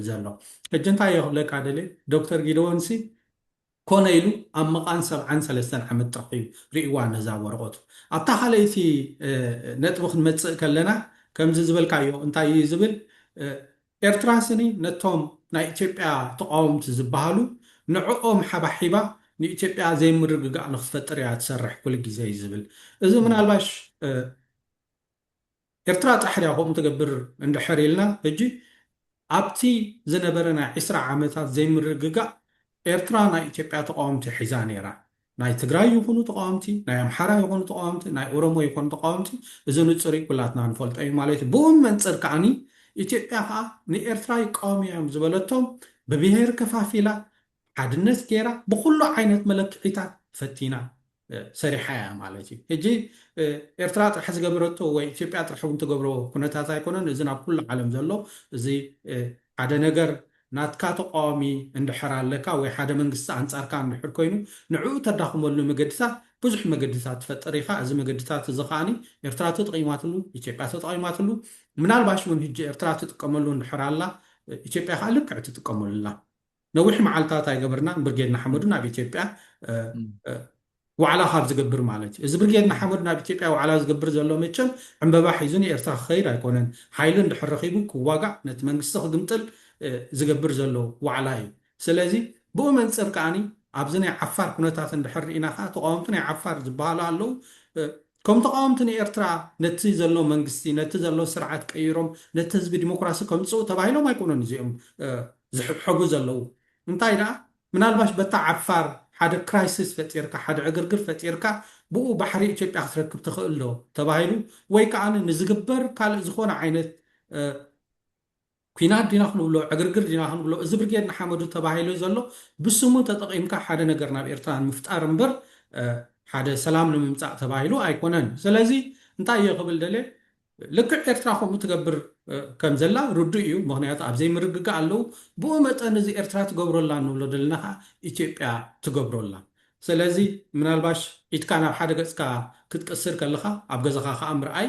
ዘሎ ሕጂ እንታይ የኽብለካ ደለ ዶክተር ጊድዎንሲ ኮነ ኢሉ ኣብ መቓን 73 ዓመት ጥራሕ እዩ ርእዋ ነዛ ወረቐቱ ኣብታ ካልአይቲ ነጥቢ ክንመፅእ ከለና ከምዚ ዝበልካዮ እንታይ እዩ ዝብል ኤርትራ ስኒ ነቶም ናይ ኢትዮጵያ ተቃወምቲ ዝበሃሉ ንዕኦም ሓባሒባ ንኢትዮጵያ ዘይምርግጋእ ንክትፈጥር እያ ትሰርሕ ኩሉ ግዜ እዩ ዝብል እዚ ምናልባሽ ኤርትራ ጥራሕ ድያ ከምኡ ትገብር እንድሕር ኢልና ሕጂ ኣብቲ ዝነበረ ናይ 20 ዓመታት ዘይምርግጋእ ኤርትራ ናይ ኢትዮጵያ ተቃወምቲ ሒዛ ነይራ ናይ ትግራይ ይኹኑ ተቃወምቲ ናይ ኣምሓራ ይኹኑ ተቃወምቲ ናይ ኦሮሞ ይኹኑ ተቃወምቲ እዚ ንፁሪ ኩላትና ንፈልጦ እዩ ማለት እዩ ብኡም መንፅር ከዓኒ ኢትዮጵያ ከዓ ንኤርትራ ይቃወሙ እዮም ዝበለቶም ብብሄር ከፋፊላ ሓድነት ገይራ ብኩሉ ዓይነት መለክዒታት ፈቲና ሰሪሓ እያ ማለት እዩ ሕጂ ኤርትራ ጥራሕ ዝገበረቶ ወይ ኢትዮጵያ ጥራሕ እውን ትገብሮ ኩነታት ኣይኮነን እዚ ናብ ኩሉ ዓለም ዘሎ እዚ ሓደ ነገር ናትካ ተቃዋሚ እንድሕር ኣለካ ወይ ሓደ መንግስቲ ኣንጻርካ እንድሕር ኮይኑ ንዕኡ ተዳኽመሉ መገድታት ብዙሕ መገድታት ትፈጥር ኢኻ እዚ መገድታት እዚ ከዓኒ ኤርትራ ተጠቂማትሉ ኢትዮጵያ ተጠቂማትሉ ምናልባሽ እውን ሕጂ ኤርትራ ትጥቀመሉ እንድሕር ኣላ ኢትዮጵያ ከዓ ልክዕ ትጥቀመሉላ ነዊሕ መዓልትታት ኣይገበርና ብርጌድና ሓመዱ ናብ ኢትዮጵያ ዋዕላ ካብ ዝገብር ማለት እዩ እዚ ብርጌድና ሓመዱ ናብ ኢትዮጵያ ዋዕላ ዝገብር ዘሎ መቸም ዕምበባ ሒዙ ንኤርትራ ክኸይድ ኣይኮነን ሓይሊ እንድሕር ረኺቡ ክዋጋዕ ነቲ መንግስቲ ክግምጥል ዝገብር ዘሎ ዋዕላ እዩ ስለዚ ብኡ መንፅር ከዓኒ ኣብዚ ናይ ዓፋር ኩነታት እንድሕር ርኢና ከዓ ተቃወምቲ ናይ ዓፋር ዝበሃሉ ኣለው ከም ተቃወምቲ ንኤርትራ ነቲ ዘሎ መንግስቲ ነቲ ዘሎ ስርዓት ቀይሮም ነቲ ህዝቢ ዲሞክራሲ ከምፅኡ ተባሂሎም ኣይኮነን እዚኦም ዝሕብሕቡ ዘለው እንታይ ደኣ ምናልባሽ በታ ዓፋር ሓደ ክራይሲስ ፈጢርካ ሓደ ዕግርግር ፈጢርካ ብኡ ባሕሪ ኢትዮጵያ ክትረክብ ትኽእል ዶ ተባሂሉ ወይ ከዓኒ ንዝግበር ካልእ ዝኾነ ዓይነት ኩናት ዲና ክንብሎ ዕግርግር ዲና ክንብሎ እዚ ብርጌድ ንሓመዱ ተባሂሉ ዘሎ ብስሙ ተጠቂምካ ሓደ ነገር ናብ ኤርትራ ንምፍጣር እምበር ሓደ ሰላም ንምምፃእ ተባሂሉ ኣይኮነን። ስለዚ እንታይ እየ ክብል ደለ ልክዕ ኤርትራ ከምኡ ትገብር ከም ዘላ ርዱእ እዩ። ምክንያቱ ኣብዘይ ምርግጋ ኣለው ብኡ መጠን እዚ ኤርትራ ትገብረላ ንብሎ ደለና ከዓ ኢትዮጵያ ትገብረላ። ስለዚ ምናልባሽ ኢትካ ናብ ሓደ ገፅካ ክትቅስር ከለካ ኣብ ገዛኻ ከዓ ምርኣይ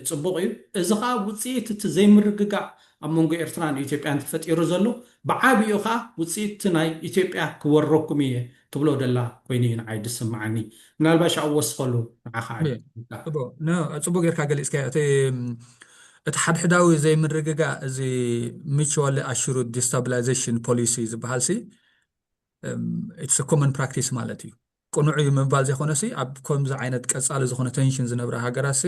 ፅቡቅ እዩ። እዚ ከዓ ውፅኢት እቲ ዘይምርግጋእ ኣብ መንጎ ኤርትራን ኢትዮጵያን ተፈጢሩ ዘሎ ብዓብኡ ከዓ ውፅኢት ናይ ኢትዮጵያ ክወረኩም እየ ትብሎ ደላ ኮይኑ እዩ ንዓይ ድስምዓኒ። ምናልባሽ ኣብ ወስኸሉ ንዓኻ ፅቡቅ ጌርካ ገሊፅካ እቲ ሓድሕዳዊ ዘይምርግጋእ እዚ ሚቹዋሊ ኣሹሩድ ዲስታቢላይዜሽን ፖሊሲ ዝበሃል ሲ ኢትስ ኮመን ፕራክቲስ ማለት እዩ። ቁኑዕ እዩ ምባል ዘይኮነሲ ኣብ ከምዚ ዓይነት ቀፃሊ ዝኾነ ቴንሽን ዝነብረ ሃገራት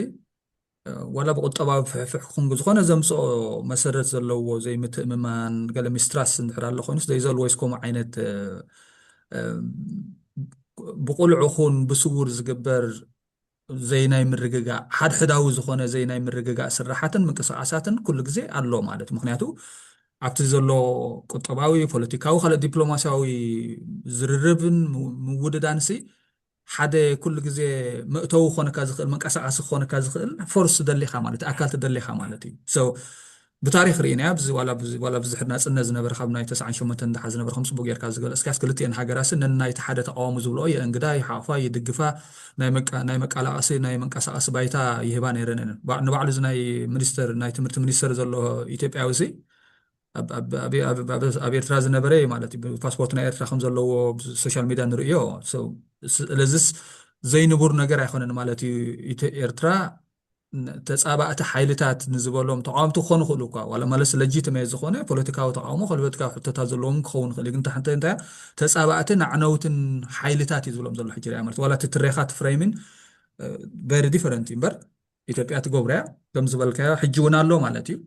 ዋላ ብቁጠባዊ ፍሕፍሕ ክኹን ዝኾነ ዘምፅኦ መሰረት ዘለዎ ዘይምትእምማን ገለ ሚስትራስ እንድሕር ኣሎ ኮይኑስ ዘይዘልዎ ይስከሙ ዓይነት ብቁልዑ ኹን ብስውር ዝግበር ዘይናይ ምርግጋእ ሓድሕዳዊ ዝኾነ ዘይናይ ምርግጋእ ስራሓትን ምንቅስቃሳትን ኩሉ ግዜ ኣሎ ማለት ምክንያቱ ኣብቲ ዘሎ ቁጠባዊ ፖለቲካዊ ካልእ ዲፕሎማስያዊ ዝርርብን ምውድዳንሲ ሓደ ኩሉ ግዜ መእተዊ ክኾነካ ዝኽእል መንቀሳቐሲ ክኾነካ ዝኽእል ፎርስ ደሊኻ ማለት ኣካል ትደሊኻ ማለት እዩ። ብታሪክ ርኢና ዋላ ብዝሕር ናፅነት ዝነበረ ካብ ናይ 98 እንዳሓ ዝነበረ ከም ፅቡቅ ጌርካ ዝገለፅካስ ክልቲአን ሃገራሲ ነናይቲ ሓደ ተቃዋሚ ዝብልኦ የእንግዳ ይሓቕፋ ይድግፋ ናይ መቃላቀሲ ናይ መንቀሳቀሲ ባይታ ይህባ ነይረን እየን። ንባዕሉ እዚ ናይ ትምህርቲ ሚኒስተር ዘሎ ኢትዮጵያዊ ሲ ኣብ ኤርትራ ዝነበረ ማለት እዩ ፓስፖርት ናይ ኤርትራ ከም ዘለዎ ሶሻል ሚድያ ንርእዮ። ስለዚስ ዘይንቡር ነገር ኣይኮነን ማለት እዩ። ኤርትራ ተፃባእቲ ሓይልታት ንዝበሎም ተቃውምቲ ክኾኑ ይኽእሉ እኳ ዋላ ማለት ለጂትሜት ዝኾነ ፖለቲካዊ ተቃውሞ ፖለቲካዊ ሕቶታት ዘለዎም ክኸውን ይኽእል ግን እንታይ ተፃባእቲ ናዕነውትን ሓይልታት እዩ ዝብሎም ዘሎ ሕጂ ርያ ማለት ዋላ እቲ ትሬኻ ትፍሬምን ቨሪ ዲፈረንት እዩ እምበር ኢትዮጵያ ትገብሮ እያ ከም ዝበልካዮ ሕጂ እውን ኣሎ ማለት እዩ።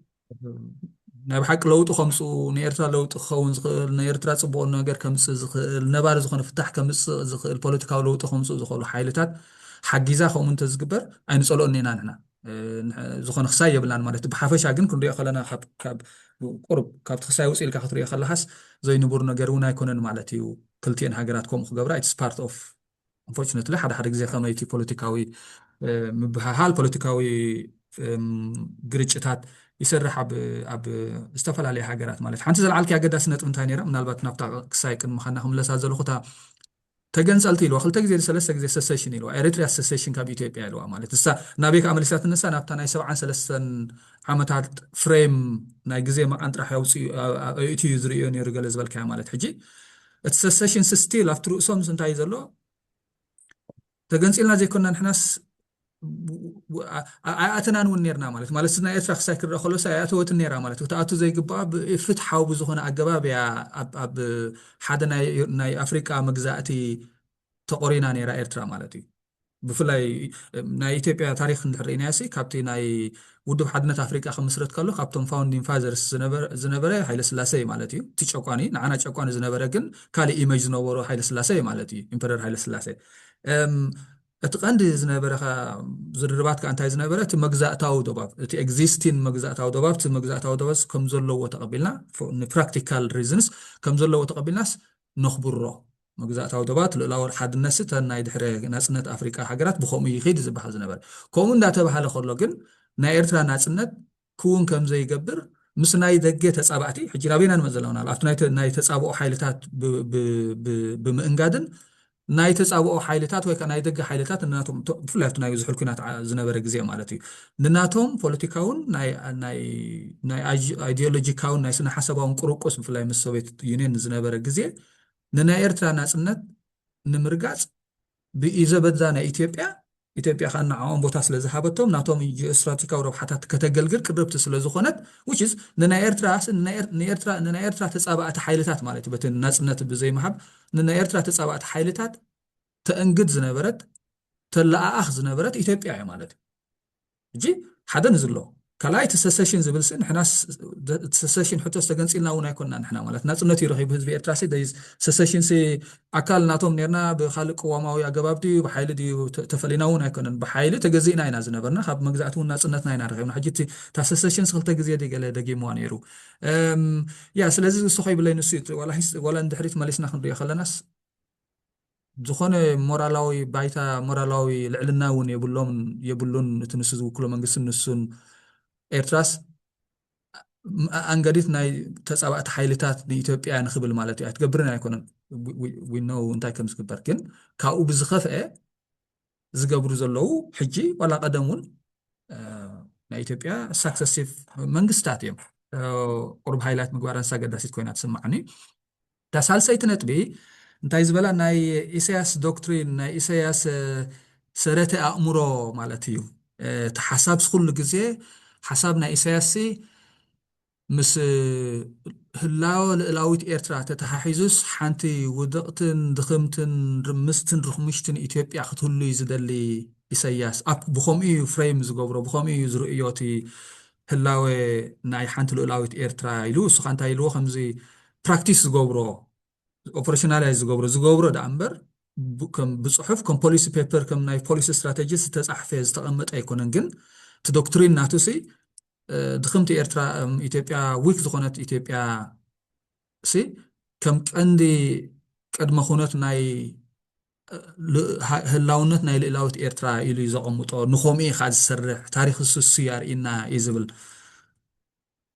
ናይ ብሓቂ ለውጢ ከምፅኡ ንኤርትራ ለውጢ ክኸውን ዝኽእል ንኤርትራ ፅቡቅ ነገር ከምፅእ ዝኽእል ነባሪ ዝኾነ ፍታሕ ከምፅእ ዝኽእል ፖለቲካዊ ለውጢ ከምፅኡ ዝኽእሉ ሓይልታት ሓጊዛ ከምኡ እንተዝግበር ኣይንፀልኦን ኢና ንሕና ዝኾነ ክሳይ የብላን ማለት ብሓፈሻ ግን ክንሪኦ ከለና ካብ ቁርብ ካብቲ ክሳይ ውፅእ ኢልካ ክትሪኦ ከለካስ ዘይንቡር ነገር እውን ኣይኮነን ማለት እዩ። ክልቲአን ሃገራት ከምኡ ክገብራ ኢትስ ፓርት ኦፍ አንፎርቹኔትሊ ሓደ ግዜ ከመይቲ ፖለቲካዊ ምብሃሃል ፖለቲካዊ ግርጭታት ይስራሕ ኣብ ዝተፈላለዩ ሃገራት ማለት ሓንቲ ዘለዓልኪ ኣገዳሲ ነጥብ እንታይ ነይራ ምናልባት ናብታ ክሳይ ቅድሚ ኸና ክምለሳ ዘለኹ ተገንፀልቲ ኢልዋ ክልተ ግዜ ሰለስተ ግዜ ሰሴሽን ኢልዋ ኤሪትሪያ ሰሴሽን ካብ ኢትዮጵያ ኢልዋ ማለት እሳ ናበይ ከዓ መሊሳ ትነሳ ናብታ ናይ 73 ዓመታት ፍሬም ናይ ግዜ መቃንጥራሕ ኣውፅኡ ዝርዮ ነይሩ ገለ ዝበልካያ ማለት ሕጂ እቲ ሰሴሽን ስቲል ኣብቲ ርእሶም እንታይ እዩ ዘሎ ተገንፂልና ዘይኮንና ንሕናስ ኣያትናን እውን ነርና ማለት ናይ ኤርትራ ክሳይ ክርአ ከሎስ ኣያተወትን ነራ ማለት ተኣቱ ዘይግባኣ ፍትሓዊ ብዝኾነ ኣገባብ እያ ኣብ ሓደ ናይ ኣፍሪቃ መግዛእቲ ተቆሪና ነራ ኤርትራ ማለት እዩ። ብፍላይ ናይ ኢትዮጵያ ታሪክ እንድሕርኢናያ ሲ ካብቲ ናይ ውድብ ሓድነት ኣፍሪቃ ክምስረት ከሎ ካብቶም ፋውንዲንግ ፋዘርስ ዝነበረ ሃይለስላሴ ማለት እዩ። እቲ ጨቋኒ ንዓና ጨቋኒ ዝነበረ ግን ካሊእ ኢሜጅ ዝነበሮ ሃይለስላሴ ማለት እዩ ኢምፐረር ሃይለስላሴ። እቲ ቀንዲ ዝነበረ ዝርርባት ከዓ እንታይ ዝነበረ እቲ መግዛእታዊ ዶባብ እቲ ኤግዚስቲን መግዛእታዊ ዶባብ እቲ መግዛእታዊ ዶባብ ከም ዘለዎ ተቐቢልና ንፕራክቲካል ሪዝንስ ከም ዘለዎ ተቐቢልናስ ነኽብሮ መግዛእታዊ ዶባት ልዕላዊ ሓድነት ናይ ድሕረ ናፅነት ኣፍሪቃ ሃገራት ብከምኡ ይኸይድ ዝበሃል ዝነበረ ከምኡ እንዳተባሃለ ከሎ ግን ናይ ኤርትራ ናፅነት ክውን ከም ዘይገብር ምስ ናይ ደገ ተፃባእቲ ሕጂ ናበይና ንመፅእ ዘለና ኣብቲ ናይ ተፃብኦ ሓይልታት ብምእንጋድን ናይ ተፃብኦ ሓይልታት ወይ ከዓ ናይ ደገ ሓይልታት ንናቶም ብፍላይ ኣብቲ ናይ ዝሕል ኩናት ዝነበረ ግዜ ማለት እዩ ንናቶም ፖለቲካውን ናይ ኣይዲዮሎጂካውን ናይ ስነ ሓሳባውን ቁርቁስ ብፍላይ ምስ ሶቪየት ዩኒየን ዝነበረ ግዜ ንናይ ኤርትራ ናፅነት ንምርጋፅ ብኢዘበዛ ናይ ኢትዮጵያ ከዓ ንዓኦም ቦታ ስለ ዝሃበቶም ናቶም ጂኦስትራቴጂካዊ ረብሓታት ከተገልግል ቅርብቲ ስለ ዝኾነት which is ንናይ ኤርትራ ተፃባእቲ ሓይልታት ማለት እዩ በቲ ናፅነት ብዘይምሃብ ንናይ ኤርትራ ተፃባእቲ ሓይልታት ተእንግድ ዝነበረት ተለኣኣኽ ዝነበረት ኢትዮጵያ እያ ማለት እዩ። ሕጂ ሓደ ንዝሎ ካልኣይ እቲ ሰሴሽን ዝብል ስን ንሕና ሰሴሽን ሕቶ ዝተገንፂልና እውን ኣይኮንና ንሕና ማለት ናፅነት ይረኺቡ ህዝቢ ኤርትራ ሲ ሰሴሽን ሲ ኣካል ናቶም ነርና ብካልእ ቅዋማዊ ኣገባብ ድዩ ብሓይሊ ድዩ ተፈሊና እውን ኣይኮነን ብሓይሊ ተገዚእና ኢና ዝነበርና ካብ መግዛእቲ እውን ናፅነትና ኢና ረኺብና ሕጂ እታ ሰሴሽን ክልተ ግዜ ገለ ደጊምዋ ነይሩ ያ ስለዚ ንስኾ ይብለይ ንሱ ወላ እንድሕሪት መሊስና ክንሪኦ ከለናስ ዝኾነ ሞራላዊ ባይታ ሞራላዊ ልዕልና እውን የብሉን እቲ ንሱ ዝውክሎ መንግስቲ ንሱን ኤርትራስ አንገዲት ናይ ተጻባእቲ ሓይልታት ንኢትዮጵያ ንኽብል ማለት እዩ ኣይትገብርን ኣይኮነን ዊኖ እንታይ ከም ዝግበር ግን ካብኡ ብዝኸፍአ ዝገብሩ ዘለዉ ሕጂ ዋላ ቀደም እውን ናይ ኢትዮጵያ ሳክሰሲቭ መንግስታት እዮም ቁርብ ሃይላት ምግባረን ሳገዳሲት ኮይና ትስማዕኒ እታ ሳልሰይቲ ነጥቢ እንታይ ዝበላ ናይ ኢሳያስ ዶክትሪን ናይ ኢሳያስ ሰረተ ኣእምሮ ማለት እዩ እቲ ሓሳብ ስኩሉ ግዜ ሓሳብ ናይ ኢሳያስ ምስ ህላወ ልዕላዊት ኤርትራ ተተሓሒዙስ ሓንቲ ውድቕትን ድኽምትን ርምስትን ርኽምሽትን ኢትዮጵያ ክትህሉ እዩ ዝደሊ ኢሳያስ ብኸምኡ እዩ ፍሬም ዝገብሮ ብኸምኡ እዩ ዝርእዮ እቲ ህላወ ናይ ሓንቲ ልዕላዊት ኤርትራ ኢሉ እሱኻ እንታይ ኢልዎ ከምዚ ፕራክቲስ ዝገብሮ ኦፐሬሽናላይዝ ዝገብሮ ዳ እምበር ከም ብፅሑፍ ከም ፖሊሲ ፔፐር ከም ናይ ፖሊሲ ስትራቴጂ ዝተጻሕፈ ዝተቐመጠ ኣይኮነን ግን እቲ ዶክትሪን ናቱሲ ድኽምቲ ኤርትራ ኢትዮጵያ ዊክ ዝኾነት ኢትዮጵያ ሲ ከም ቀንዲ ቅድመ ኩነት ናይ ህላውነት ናይ ልዕላዊት ኤርትራ ኢሉ ዘቐምጦ ንኸምኡ ኢኻ ዝሰርሕ ታሪክ እሱስ የርእየና እዩ ዝብል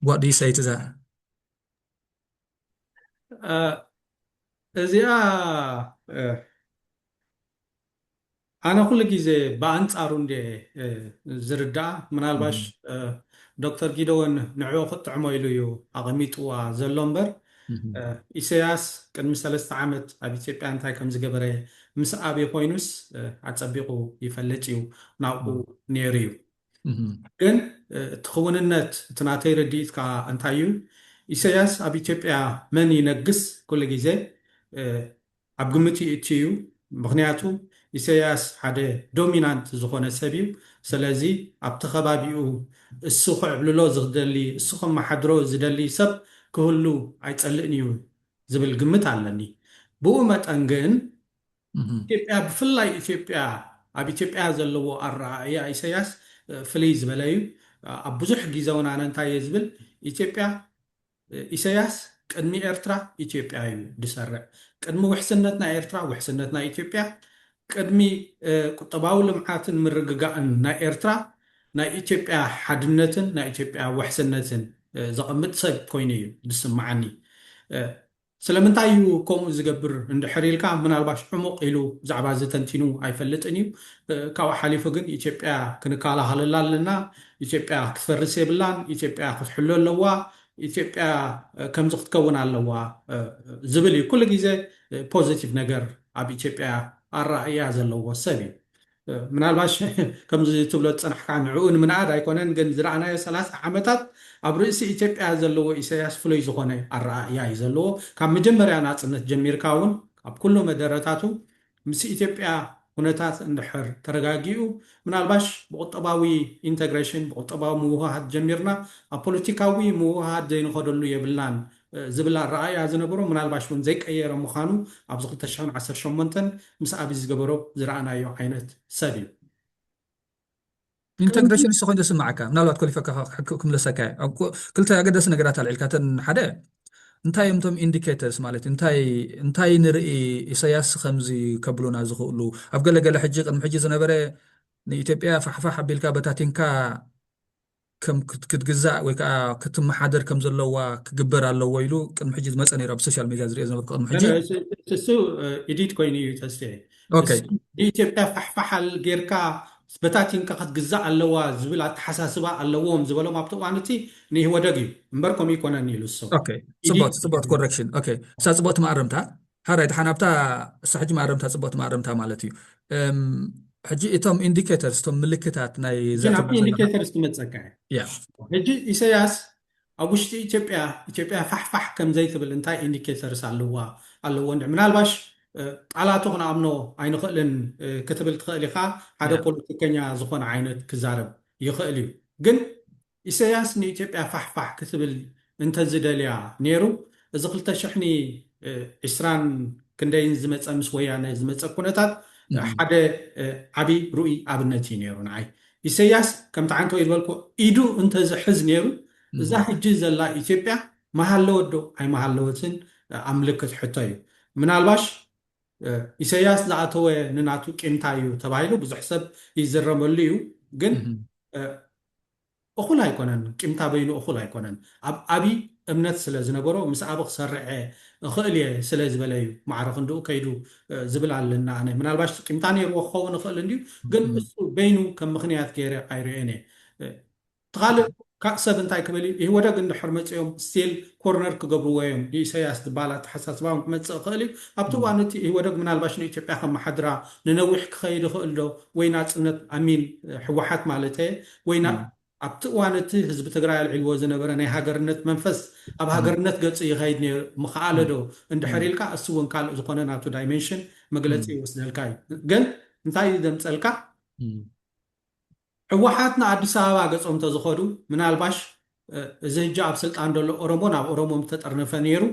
what do you say to that እዚኣ ኣነ ኩሉ ግዜ ብኣንጻሩ እንደ ዝርዳእ ምናልባሽ ዶክተር ጊደወን ንዕኡ ክጥዕሞ ኢሉ እዩ ኣቐሚጥዋ ዘሎ እምበር ኢሳያስ ቅድሚ 3 ዓመት ኣብ ኢትዮጵያ እንታይ ከም ዝገበረ ምስ ኣበይ ኮይኑስ ኣፀቢቑ ይፈልጥ እዩ ናብኡ ነይሩ እዩ ግን እቲ ክውንነት እቲ ናተይ ረዲእትካ እንታይ እዩ ኢሳያስ ኣብ ኢትዮጵያ መን ይነግስ ኩሉ ግዜ ኣብ ግምት እዩ ምክንያቱ ኢሳያስ ሓደ ዶሚናንት ዝኾነ ሰብ እዩ ስለዚ ኣብቲ ከባቢኡ እሱ ክዕብልሎ ዝደሊ እሱ ከመሓድሮ ዝደሊ ሰብ ክህሉ ኣይፀልእን እዩ ዝብል ግምት ኣለኒ ብኡ መጠን ግን ኢትዮጵያ ብፍላይ ኢትዮጵያ ኣብ ኢትዮጵያ ዘለዎ ኣረኣእያ ኢሳያስ ፍልይ ዝበለ እዩ ኣብ ብዙሕ ግዜ እውን ኣነ እንታይ እየ ዝብል ኢትዮጵያ ኢሳያስ ቅድሚ ኤርትራ ኢትዮጵያ እዩ ዝሰርዕ ቅድሚ ውሕስነት ናይ ኤርትራ ውሕስነት ናይ ኢትዮጵያ ቅድሚ ቁጠባዊ ልምዓትን ምርግጋእን ናይ ኤርትራ ናይ ኢትዮጵያ ሓድነትን ናይ ኢትዮጵያ ውሕስነትን ዘቐምጥ ሰብ ኮይኑ እዩ ዝስማዓኒ ስለምንታይ እዩ ከምኡ ዝገብር እንድሕር ኢልካ ምናልባሽ ዕሙቕ ኢሉ ብዛዕባ ዝተንቲኑ ኣይፈልጥን እዩ ካብኡ ሓሊፉ ግን ኢትዮጵያ ክንከላኸለላ ኣለና ኢትዮጵያ ክትፈርስ የብላን ኢትዮጵያ ክትሕሎ ኣለዋ ኢትዮጵያ ከምዚ ክትከውን ኣለዋ ዝብል እዩ ኩሉ ግዜ ፖዚቲቭ ነገር ኣብ ኢትዮጵያ ኣረኣእያ ዘለዎ ሰብ እዩ ምናልባሽ ከምዚ ትብሎ ፀናሕካ ንዕኡ ንምንኣድ ኣይኮነን ግን ዝረኣናዮ 30 ዓመታት ኣብ ርእሲ ኢትዮጵያ ዘለዎ ኢሳያስ ፍሉይ ዝኾነ ኣረኣእያ እዩ ዘለዎ ካብ መጀመርያ ናፅነት ጀሚርካ እውን ኣብ ኩሉ መደረታቱ ምስ ኢትዮጵያ ኩነታት እንድሕር ተረጋጊኡ ምናልባሽ ብቁጠባዊ ኢንተግሬሽን ብቁጠባዊ ምውህሃድ ጀሚርና ኣብ ፖለቲካዊ ምውህሃድ ዘይንኸደሉ የብልናን ዝብል ኣረኣእያ ዝነበሮ ምናልባሽ እውን ዘይቀየረ ምዃኑ ኣብዚ 2018 ምስ ኣብይ ዝገበሮ ዝረኣናዮ ዓይነት ሰብ እዩ ኢንተግሬሽን ንሱ ኮይኑ ዝስማዓካ ምናልባት ኮሊፈካ ክምለሰካ ክልተ ኣገደሲ ነገራት ኣልዒልካ እተን ሓደ እንታይ እዮም እቶም ኢንዲኬተርስ ማለት እንታይ ንርኢ ኢሳያስ ከምዚ ከብሉና ዝኽእሉ ኣብ ገለገለ ሕጂ ቅድሚ ሕጂ ዝነበረ ንኢትዮጵያ ፋሕፋሕ ኣቢልካ በታቲንካ ከም ክትግዛእ ወይ ከዓ ክትመሓደር ከም ዘለዋ ክግበር ኣለዎ ኢሉ ቅድሚ ሕጂ ዝመፀ ነይሩ ኣብ ሶሻል ሚድያ ዝሪኦ ዝነበርኩ ቅድሚ ሕጂ እሱ ኢዲት ኮይኑ እዩ ተስፋ ኢትዮጵያ ፋሕፋሕ ጌርካ በታቲንካ ክትግዛእ ኣለዋ ዝብል ኣተሓሳስባ ኣለዎም ዝበሎም ኣብቲ እዋን እቲ ንህወደግ እዩ እምበር ከምኡ ይኮነን ኢሉ እሶም ፅቡቅ ኮሬክሽን እሳ ፅቡቅቲ ማእረምታ ሃራይ ድሓን ኣብታ እሳ ሕጂ ማእረምታ ፅቡቅቲ ማእረምታ ማለት እዩ ሕጂ እቶም ኢንዲኬተርስ እቶም ምልክታት ናይ ናብቲ ኢንዲኬተርስ ትመፀካ ሕጂ ኢሳያስ ኣብ ውሽጢ ኢትዮጵያ ፋሕፋሕ ከም ዘይትብል እንታይ ኢንዲኬተርስ ኣለዎ ምናልባሽ ቃላቱ ክንኣምኖ ኣይንኽእልን ክትብል ትኽእል ኢኻ ሓደ ፖለቲከኛ ዝኾነ ዓይነት ክዛረብ ይኽእል እዩ ግን ኢሳያስ ንኢትዮጵያ ፋሕፋሕ ክትብል እንተዝደልያ ነይሩ እዚ 2020 ክንደይን ዝመፀ ምስ ወያነ ዝመፀ ኩነታት ሓደ ዓብይ ርኡይ ኣብነት እዩ ነይሩ ንዓይ ኢሳያስ ከምቲ ዓንተ ወይ ዝበልኩ ኢዱ እንተዝሕዝ ነይሩ እዛ ሕጂ ዘላ ኢትዮጵያ መሃለወ ዶ ኣይመሃለወትን ኣብ ምልክት ሕቶ እዩ ምናልባሽ ኢሳያስ ዝኣተወ ንናቱ ቂምታ እዩ ተባሂሉ ብዙሕ ሰብ ይዝረመሉ እዩ ግን እኹል ኣይኮነን ቂምታ በይኑ እኹል ኣይኮነን ኣብ ዓብይ እምነት ስለ ዝነበሮ ምስ ኣብ ክሰርዐ እኽእል እየ ስለ ዝበለ እዩ ማዕረኽ እንድኡ ከይዱ ዝብል ኣለና ኣነ ምናልባሽ ቂምታ ነይርዎ ክኸውን ይኽእል እንድዩ ግን እሱ በይኑ ከም ምክንያት ገይረ ኣይርአን እየ ተኻልእ ሰብ እንታይ ክብል እዩ ይህወደግ እንድሕር መፅኦም ስቲል ኮርነር ክገብርዎ እዮም ኢሳያስ ዝበሃል ኣተሓሳስባኦም ክመፅእ ይኽእል እዩ ኣብቲ እዋን እቲ ይህወደግ ምናልባሽ ንኢትዮጵያ ከም ማሓድራ ንነዊሕ ክኸይድ ይኽእል ዶ ወይ ናፅነት ኣሚን ሕወሓት ማለት እየ ወይ ኣብቲ እዋን እቲ ህዝቢ ትግራይ ኣልዒልዎ ዝነበረ ናይ ሃገርነት መንፈስ ኣብ ሃገርነት ገፁ ይኸይድ ምኽኣለ ዶ እንድሕር ኢልካ እሱ እውን ካልእ ዝኾነ ናቱ ዳይሜንሽን መግለፂ ይወስደልካ እዩ ግን እንታይ እዩ ዘምፀልካ ሕወሓት ንኣዲስ ኣበባ ገፆም ተዝኸዱ ምናልባሽ እዚ ሕጂ ኣብ ስልጣን ደሎ ኦሮሞ ናብ ኦሮሞ ተጠርነፈ ነይሩ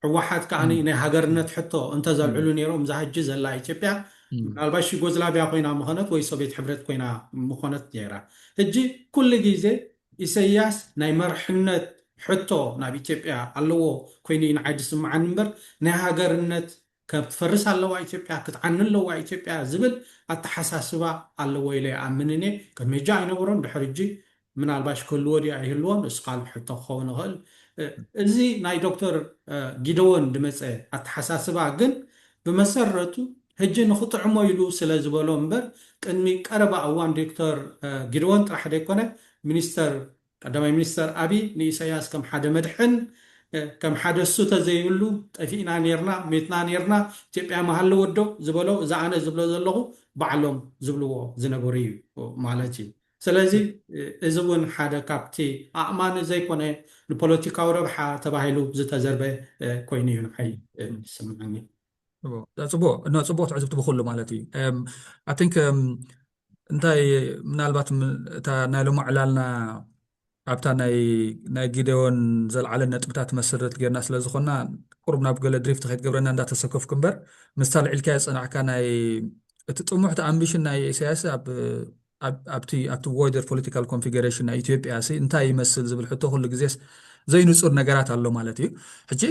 ሕወሓት ከዓኒ ናይ ሃገርነት ሕቶ እንተዘልዕሉ ነይሮም እዛ ሕጂ ዘላ ኢትዮጵያ ምናልባሽ ዩጎዝላቪያ ኮይና ምኾነት ወይ ሶቪየት ሕብረት ኮይና ምኾነት ነይራ ሕጂ ኩሉ ግዜ ኢሳያስ ናይ መርሕነት ሕቶ ናብ ኢትዮጵያ ኣለዎ ኮይኑ ንዓይ ዝስምዓኒ እምበር ናይ ሃገርነት ከትፈርስ ኣለዋ ኢትዮጵያ ክትዓኒ ኣለዋ ኢትዮጵያ ዝብል ኣተሓሳስባ ኣለዎ ኢለ ይኣምን እኔ ቅድሚ ሕጂ ኣይነበሮን ድሕሪ ሕጂ ምናልባሽ ክህልዎ ድዩ ኣይህልዎን እሱ ካልእ ሕቶ ክኸውን ይኽእል እዚ ናይ ዶክተር ጊደዎን ድመፀ ኣተሓሳስባ ግን ብመሰረቱ ሕጂ ንኽጥዕሞ ኢሉ ስለ ዝበሎ እምበር ቅድሚ ቀረባ እዋን ዶክተር ጊደዎን ጥራሕ ደይኮነ ሚኒስተር ቀዳማይ ሚኒስተር ኣብይ ንኢሳያስ ከም ሓደ መድሕን ከም ሓደ እሱ ተዘይብሉ ጠፊእና ነርና ሜትና ነርና ኢትዮጵያ መሃለወ ዶ ዝበሎ እዛ ኣነ ዝብሎ ዘለኹ ባዕሎም ዝብልዎ ዝነበሩ እዩ ማለት እዩ ስለዚ እዚ እውን ሓደ ካብቲ ኣእማኒ ዘይኮነ ንፖለቲካዊ ረብሓ ተባሂሉ ዝተዘርበ ኮይኑ እዩ ንዓይ ይስምዐኒ ፅቡቅ ትዕዝብቲ ብኩሉ ማለት እዩ ኣይ ቲንክ እንታይ ምናልባት እታ ናይ ሎማ ዕላልና ኣብታ ናይ ጊደዎን ዘለዓለ ነጥብታት መሰረት ጌርና ስለ ዝኾንና ቁርብ ናብ ገለ ድሪፍት ከይትገብረና እንዳተሰከፍኩ እምበር ምስታ ልዒልካ የፀናዕካ ናይ እቲ ጥሙሕቲ ኣምቢሽን ናይ ኢሳያስ ኣብቲ ዎይደር ፖለቲካል ኮንፊግሬሽን ናይ ኢትዮጵያ እንታይ ይመስል ዝብል ሕቶ ኩሉ ግዜ ዘይንፁር ነገራት ኣሎ ማለት እዩ ሕጂ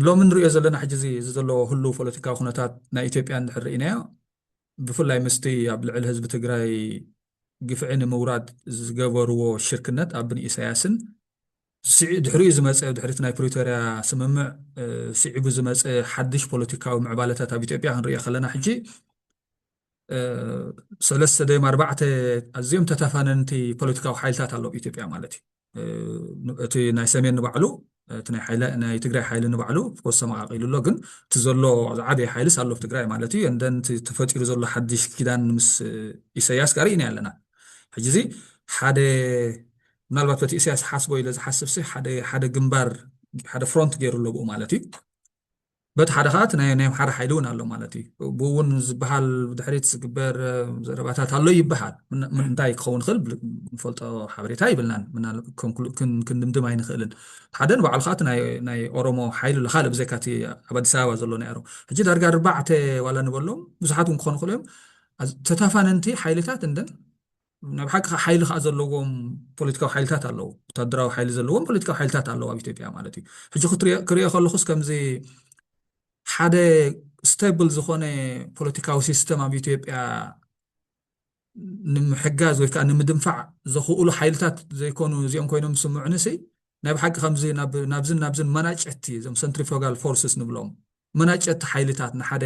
ሎሚ ንሪኦ ዘለና ሕጂ እዚ ዘለዎ ሁሉ ፖለቲካዊ ኩነታት ናይ ኢትዮጵያ እንድሕር ርኢናዮ ብፍላይ ምስቲ ኣብ ልዕሊ ህዝቢ ትግራይ ግፍዒ ንምውራድ ዝገበርዎ ሽርክነት ኣብ ብኒ ኢሳያስን ድሕሪኡ ዝመፀ ድሕሪት ናይ ፕሪቶርያ ስምምዕ ስዒቡ ዝመፀ ሓድሽ ፖለቲካዊ ምዕባለታት ኣብ ኢትዮጵያ ክንሪኦ ከለና ሕጂ ሰለስተ ደይም ኣርባዕተ ኣዝዮም ተተፋነንቲ ፖለቲካዊ ሓይልታት ኣለዉ ኢትዮጵያ ማለት እዩ እቲ ናይ ሰሜን ንባዕሉ እቲ ናይ ትግራይ ሓይሊ ንባዕሉ ኮስ ሰማቓቂሉ ኣሎ ግን እቲ ዘሎ ዝዓበየ ሓይልስ ኣሎ ትግራይ ማለት እዩ እንደን ተፈጢሩ ዘሎ ሓድሽ ኪዳን ምስ ኢሳያስ ጋር ኢና ኣለና ሕጂ እዚ ሓደ ምናልባት በቲ ኢሳያስ ሓስቦ ኢለ ዝሓስብ ሓደ ግንባር ሓደ ፍሮንት ገይሩ ኣሎ ብኡ ማለት እዩ በቲ ሓደ ከዓ ናይ ሓደ ሓይሊ እውን ኣሎ ማለት እዩ ብኡ እውን ዝበሃል ብድሕሪት ዝግበር ዘረባታት ኣሎ ይበሃል እንታይ ክኸውን ይኽእል ንፈልጦ ሓበሬታ ይብልናን ክንድምድም ኣይንኽእልን ሓደ ንባዕሉ ከዓ ናይ ኦሮሞ ሓይሊ ካልእ ብዘይካ እቲ ኣብ ኣዲስ ኣበባ ዘሎ ነይሩ ሕጂ ዳርጋ ኣርባዕተ ዋላ ንበሎም ብዙሓት እውን ክኾኑ ይኽእሉ እዮም ተተፋነንቲ ሓይልታት እንደን ናብ ሓቂ ሓይሊ ከዓ ዘለዎም ፖለቲካዊ ሓይልታት ኣለዉ ወታደራዊ ሓይሊ ዘለዎም ፖለቲካዊ ሓይልታት ኣለዉ ኣብ ኢትዮጵያ ማለት እዩ ሕጂ ክሪኦ ከለኹስ ከምዚ ሓደ ስቴብል ዝኾነ ፖለቲካዊ ሲስተም ኣብ ኢትዮጵያ ንምሕጋዝ ወይ ከዓ ንምድንፋዕ ዘኽእሉ ሓይልታት ዘይኮኑ እዚኦም ኮይኖም ዝስምዑኒ ናይ ብሓቂ ከምዚ ናብዝን መናጨቲ እዞም ሰንትሪፎጋል ፎርስስ ንብሎም መናጨቲ ሓይልታት ንሓደ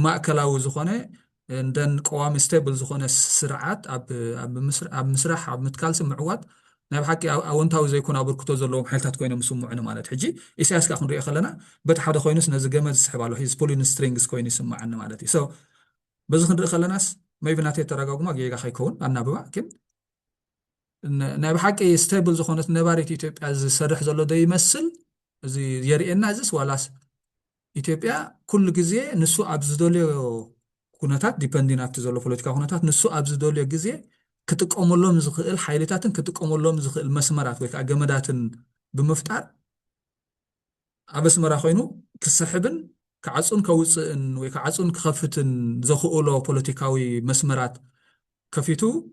ማእከላዊ ዝኾነ እንደን ቀዋሚ ስቴብል ዝኾነ ስርዓት ኣብ ምስራሕ ኣብ ምትካል ምዕዋት ናይ ብሓቂ ኣወንታዊ ዘይኮነ ኣበርክቶ ዘለዎም ሓይልታት ኮይኖም ዝስምዑኒ ማለት ሕጂ ኢሳያስ ከዓ ክንሪኦ ከለና በቲ ሓደ ኮይኑስ ነዚ ገመድ ዝስሕብ ኣሎ ሂዝ ፑሊንግ ስትሪንግስ ኮይኑ ይስማዓኒ ማለት እዩ በዚ ክንሪኢ ከለናስ መይቢ ናተይ ተረጋጉማ ጌጋ ከይከውን ኣናብባ ግን ናይ ብሓቂ ስቴብል ዝኾነት ነባሪት ኢትዮጵያ ዝሰርሕ ዘሎ ዶ ይመስል እዚ የርእየና እዚስ ዋላስ ኢትዮጵያ ኩሉ ግዜ ንሱ ኣብ ዝደልዮ ኩነታት ዲፐንዲን ኣብቲ ዘሎ ፖለቲካ ኩነታት ንሱ ኣብ ዝደልዮ ግዜ كتقوملهم زخيل حيلتاتن كتقوملهم زخيل مسمرات ويكا جمداتن بمفتار أبس مراخينو كسحبن كعصون كوصن ويكعصون كخفتن زخؤلو بوليتيكاوي مسمرات كفيتو